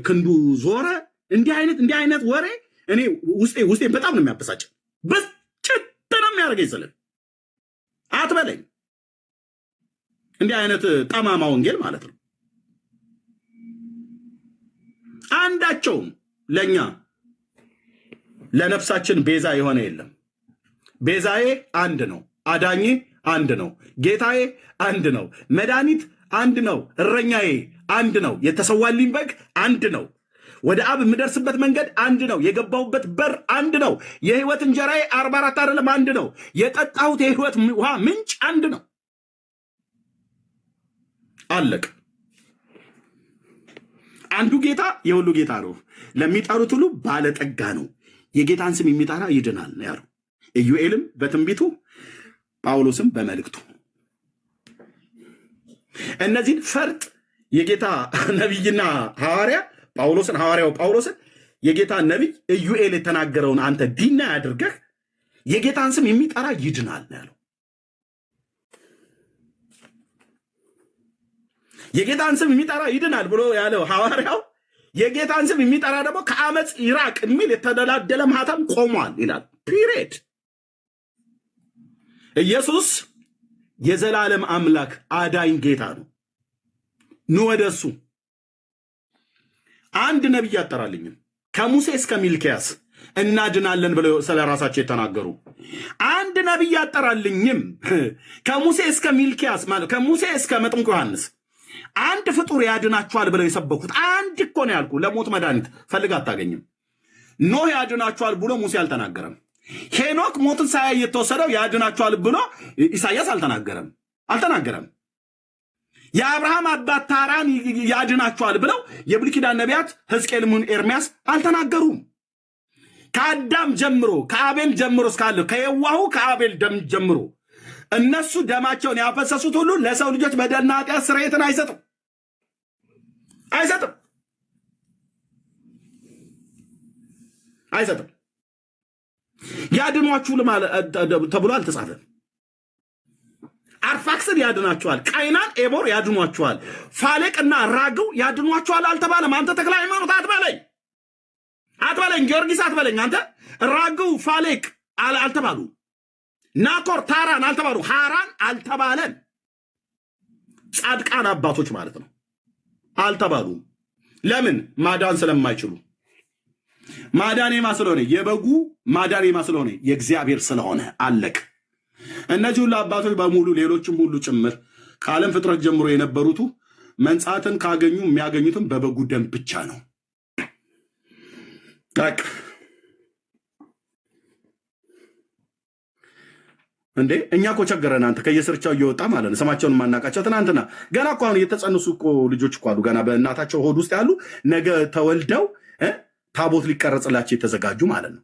ክንዱ ዞረ። እንዲህ አይነት ወሬ እኔ ውስጤ በጣም ነው የሚያበሳጭ፣ ብስጭት ነው የሚያደርገኝ። ስለ አትበለኝ እንዲህ አይነት ጠማማ ወንጌል ማለት ነው። አንዳቸውም ለኛ ለነፍሳችን ቤዛ የሆነ የለም። ቤዛዬ አንድ ነው፣ አዳኜ አንድ ነው፣ ጌታዬ አንድ ነው፣ መድኃኒት አንድ ነው፣ እረኛዬ አንድ ነው፣ የተሰዋልኝ በግ አንድ ነው፣ ወደ አብ የምደርስበት መንገድ አንድ ነው፣ የገባሁበት በር አንድ ነው፣ የህይወት እንጀራዬ 44 አይደለም አንድ ነው፣ የጠጣሁት የህይወት ውሃ ምንጭ አንድ ነው። አለቅ አንዱ ጌታ የሁሉ ጌታ ነው፣ ለሚጠሩት ሁሉ ባለጠጋ ነው፣ የጌታን ስም የሚጠራ ይድናል ነው ያለው። ኢዩኤልም በትንቢቱ ጳውሎስም በመልእክቱ እነዚህን ፈርጥ የጌታ ነቢይና ሐዋርያ ሐዋርያው ጳውሎስን የጌታ ነቢይ ኢዩኤል የተናገረውን አንተ ዲና ያድርገህ የጌታን ስም የሚጠራ ይድናል ነው ያለው። የጌታን ስም የሚጠራ ይድናል ብሎ ያለው ሐዋርያው የጌታን ስም የሚጠራ ደግሞ ከአመፅ ይራቅ የሚል የተደላደለ ማህተም ቆሟል ይላል። ፒሪየድ። ኢየሱስ የዘላለም አምላክ አዳኝ ጌታ ነው። ኑ ወደሱ። አንድ ነቢይ ያጠራልኝም ከሙሴ እስከ ሚልኪያስ እናድናለን ብለው ስለ ራሳቸው የተናገሩ አንድ ነቢይ ያጠራልኝም ከሙሴ እስከ ሚልኪያስ ማለት ከሙሴ እስከ መጥምቁ ዮሐንስ አንድ ፍጡር ያድናቸዋል ብለው የሰበኩት አንድ እኮ ነው ያልኩ። ለሞት መድኃኒት ፈልግ አታገኝም። ኖህ ያድናቸዋል ብሎ ሙሴ አልተናገረም። ሄኖክ ሞትን ሳያይ የተወሰደው ያድናቸዋል ብሎ ኢሳያስ አልተናገረም። የአብርሃም አባት ታራን ያድናቸዋል ብለው የብሉይ ኪዳን ነቢያት ሕዝቅኤልም ኤርምያስ አልተናገሩም። ከአዳም ጀምሮ ከአቤል ጀምሮ እስካለው ከየዋሁ ከአቤል ደም ጀምሮ እነሱ ደማቸውን ያፈሰሱት ሁሉ ለሰው ልጆች በደልና ኃጢአት ስርየትን አይሰጥም። ያድኗችሁ ተብሎ አልተጻፈም። አርፋክስድ ያድናችኋል፣ ቃይናን ኤቦር ያድኗችኋል፣ ፋሌቅና ራግው ያድኗችኋል አልተባለም። አንተ ተክለ ሃይማኖት አትበለኝ፣ ጊዮርጊስ አትበለኝ። አንተ ራግው ፋሌቅ አልተባሉ፣ ናኮር ታራን አልተባሉ፣ ሃራን አልተባለም። ጻድቃን አባቶች ማለት ነው አልተባሉ። ለምን? ማዳን ስለማይችሉ። ማዳኔማ ስለሆነ የበጉ ማዳኔማ ስለሆነ የእግዚአብሔር ስለሆነ አለቅ። እነዚህ ሁሉ አባቶች በሙሉ ሌሎችም ሁሉ ጭምር ከዓለም ፍጥረት ጀምሮ የነበሩቱ መንጻትን ካገኙ የሚያገኙትም በበጉ ደም ብቻ ነው። ታክ እንዴ እኛ እኮ ቸገረን። አንተ ከየስርቻው እየወጣ ማለት ነው ስማቸውን ማናቃቸው ትናንትና ገና እኮ አሁን የተጸነሱ እኮ ልጆች እኮ አሉ ገና በእናታቸው ሆድ ውስጥ ያሉ ነገ ተወልደው ታቦት ሊቀረጽላቸው የተዘጋጁ ማለት ነው።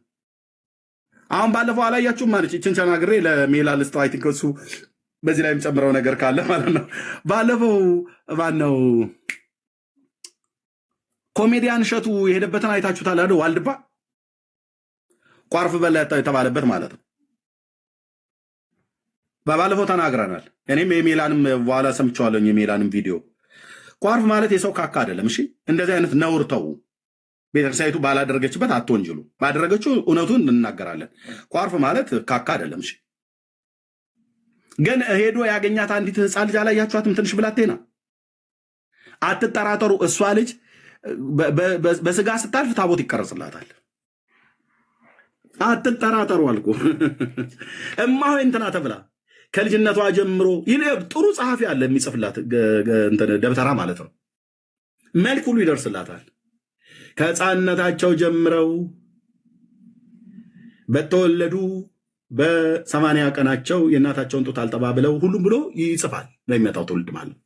አሁን ባለፈው አላያችሁም ማለት ይችን ተናግሬ ለሜላ ልስጠው። አይ ቲንክ እሱ በዚህ ላይ የሚጨምረው ነገር ካለ ማለት ነው። ባለፈው ማነው ኮሜዲያን እሸቱ የሄደበትን አይታችሁታል አይደል? ዋልድባ ቋርፍ በላ የተባለበት ማለት ነው። በባለፈው ተናግረናል። እኔም የሜላንም በኋላ ሰምቼዋለሁ የሜላንም ቪዲዮ። ቋርፍ ማለት የሰው ካካ አይደለም። እሺ እንደዚህ አይነት ነውር ተው። ቤተክርስቲያኒቱ ባላደረገችበት አትወንጅሉ። ባደረገችው እውነቱን እንናገራለን። ቋርፍ ማለት ካካ አይደለም። እሺ ግን ሄዶ ያገኛት አንዲት ህፃን ልጅ አላያችኋትም? ትንሽ ብላቴና። አትጠራጠሩ። እሷ ልጅ በስጋ ስታልፍ ታቦት ይቀረጽላታል። አትጠራጠሩ አልኩ። እማሆይ እንትና ተብላ ከልጅነቷ ጀምሮ ጥሩ ጸሐፊ አለ የሚጽፍላት ደብተራ ማለት ነው። መልክ ሁሉ ይደርስላታል። ከህፃንነታቸው ጀምረው በተወለዱ በ80 ቀናቸው የእናታቸውን ጡት አልጠባ ብለው ሁሉም ብሎ ይጽፋል። በሚመጣው ትውልድ ማለት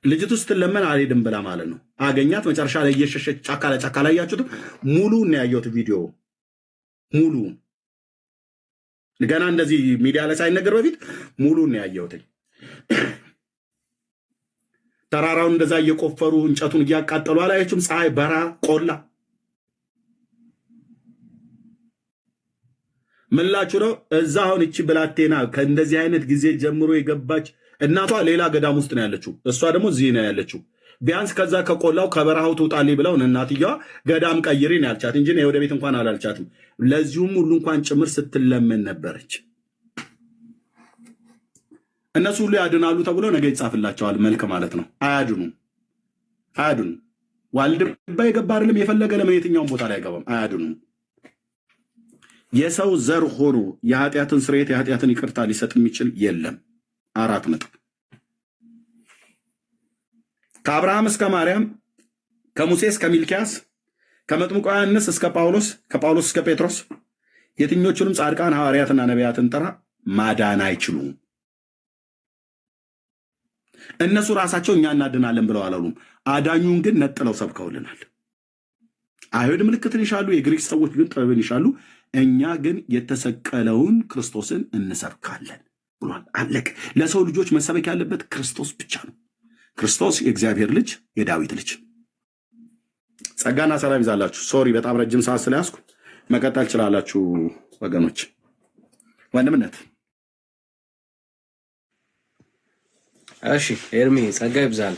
ልጅቱ ስትለመን አልሄድም ብላ ማለት ነው። አገኛት። መጨረሻ ላይ እየሸሸች ጫካ ለጫካ ላይ ያያችሁት ሙሉ ነው ያየሁት ቪዲዮ ሙሉ ገና እንደዚህ ሚዲያ ላይ ሳይነገር በፊት ሙሉ ነው ያየሁት። ተራራውን እንደዛ እየቆፈሩ እንጨቱን እያቃጠሉ አላያችሁም? ፀሐይ፣ በራ፣ ቆላ ምላችሁ ነው። እዛ አሁን እቺ ብላቴና ከእንደዚህ አይነት ጊዜ ጀምሮ የገባች እናቷ ሌላ ገዳም ውስጥ ነው ያለችው፣ እሷ ደግሞ እዚህ ነው ያለችው። ቢያንስ ከዛ ከቆላው ከበረሃው ትውጣልኝ ብለው እናትየዋ ገዳም ቀይሪ ነው ያልቻት እንጂ ወደ ቤት እንኳን አላልቻትም። ለዚሁም ሁሉ እንኳን ጭምር ስትለመን ነበረች። እነሱ ሁሉ ያድናሉ ተብሎ ነገ ይጻፍላቸዋል። መልክ ማለት ነው። አያድኑም። ዋልድባ የገባ አይደለም የፈለገ ለምን የትኛውም ቦታ ላይ አይገባም። አያድኑም። የሰው ዘር ሆኖ የኃጢአትን ስርየት የኃጢአትን ይቅርታ ሊሰጥ የሚችል የለም። 4 ነጥብ። ከአብርሃም እስከ ማርያም፣ ከሙሴ እስከ ሚልኪያስ፣ ከመጥምቁ ዮሐንስ እስከ ጳውሎስ፣ ከጳውሎስ እስከ ጴጥሮስ የትኞቹንም ጻድቃን ሐዋርያትና ነቢያትን ጠራ፣ ማዳን አይችሉም። እነሱ ራሳቸው እኛ እናድናለን ብለው አላሉም። አዳኙን ግን ነጥለው ሰብከውልናል። አይሁድ ምልክትን ይሻሉ፣ የግሪክ ሰዎች ግን ጥበብን ይሻሉ፣ እኛ ግን የተሰቀለውን ክርስቶስን እንሰብካለን ብሏል። አለቅ። ለሰው ልጆች መሰበክ ያለበት ክርስቶስ ብቻ ነው። ክርስቶስ የእግዚአብሔር ልጅ የዳዊት ልጅ። ጸጋና ሰላም ይዛላችሁ። ሶሪ በጣም ረጅም ሰዓት ስለያዝኩ መቀጠል ችላላችሁ ወገኖች። ወንድምነት እሺ፣ ኤርሚ ጸጋ ይብዛል።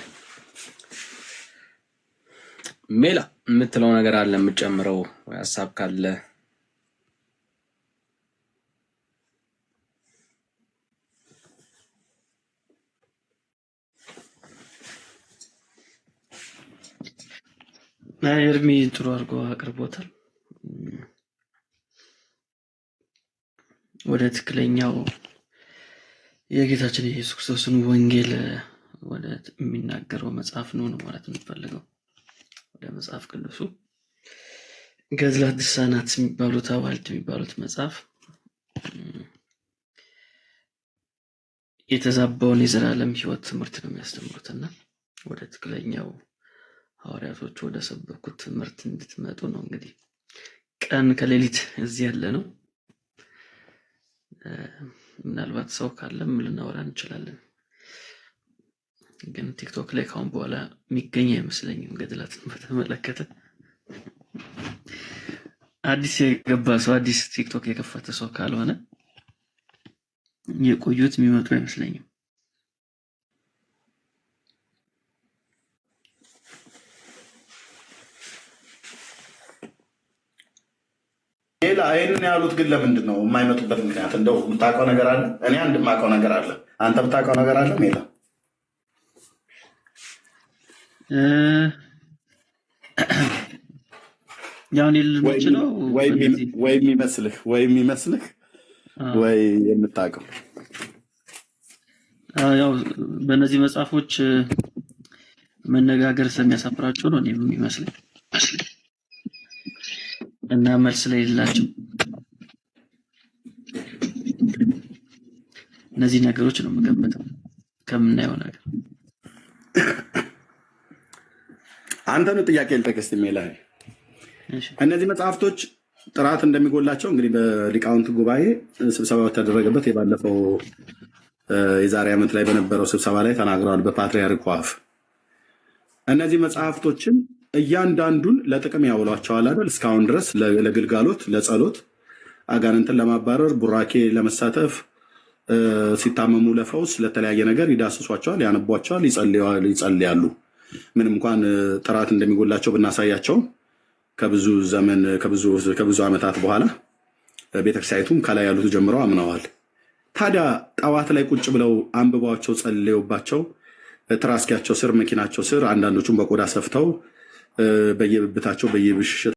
ሜላ የምትለው ነገር አለ የምጨምረው ሀሳብ ካለ? ኤርሚ ጥሩ አድርጎ አቅርቦታል። ወደ ትክክለኛው የጌታችን የኢየሱስ ክርስቶስን ወንጌል ወደ የሚናገረው መጽሐፍ ነው ማለት የምፈልገው። ወደ መጽሐፍ ቅዱሱ ገድላት፣ ድርሳናት የሚባሉት አዋልድ የሚባሉት መጽሐፍ የተዛባውን የዘላለም ሕይወት ትምህርት ነው የሚያስተምሩትና ወደ ትክክለኛው ሐዋርያቶች ወደ ሰበኩት ትምህርት እንድትመጡ ነው። እንግዲህ ቀን ከሌሊት እዚህ ያለ ነው። ምናልባት ሰው ካለም ልናወራ እንችላለን፣ ግን ቲክቶክ ላይ ካሁን በኋላ የሚገኝ አይመስለኝም። ገድላትን በተመለከተ አዲስ የገባ ሰው አዲስ ቲክቶክ የከፈተ ሰው ካልሆነ የቆዩት የሚመጡ አይመስለኝም። ሌላ ይህንን ያሉት ግን ለምንድን ነው የማይመጡበት ምክንያት? እንደው የምታውቀው ነገር አለ? እኔ አንድ የማውቀው ነገር አለ። አንተ የምታውቀው ነገር አለ? ሌላ ያው ሊል የሚችለው ወይ የሚመስልህ ወይ የምታውቀው ያው በእነዚህ መጽሐፎች መነጋገር ስለሚያሳፍራቸው ነው እኔም የሚመስለኝ እና መልስ ላይ የሌላቸው እነዚህ ነገሮች ነው የምገምተው ከምናየው ነገር። አንተኑ ጥያቄ ልጠቅስ የሚላል እነዚህ መጽሐፍቶች ጥራት እንደሚጎላቸው እንግዲህ በሊቃውንት ጉባኤ ስብሰባ ተደረገበት የባለፈው የዛሬ ዓመት ላይ በነበረው ስብሰባ ላይ ተናግረዋል። በፓትርያርኩ አፍ እነዚህ መጽሐፍቶችን እያንዳንዱን ለጥቅም ያውሏቸዋል አይደል? እስካሁን ድረስ ለግልጋሎት፣ ለጸሎት አጋንንትን ለማባረር ቡራኬ ለመሳተፍ ሲታመሙ ለፈውስ ለተለያየ ነገር ይዳስሷቸዋል፣ ያነቧቸዋል፣ ይጸልያሉ። ምንም እንኳን ጥራት እንደሚጎላቸው ብናሳያቸው ከብዙ ዘመን ከብዙ ዓመታት በኋላ ቤተክርስቲያኒቱም ከላይ ያሉት ጀምረው አምነዋል። ታዲያ ጠዋት ላይ ቁጭ ብለው አንብቧቸው ጸልየውባቸው ትራስኪያቸው ስር መኪናቸው ስር አንዳንዶቹም በቆዳ ሰፍተው በየብብታቸው በየብሽሽት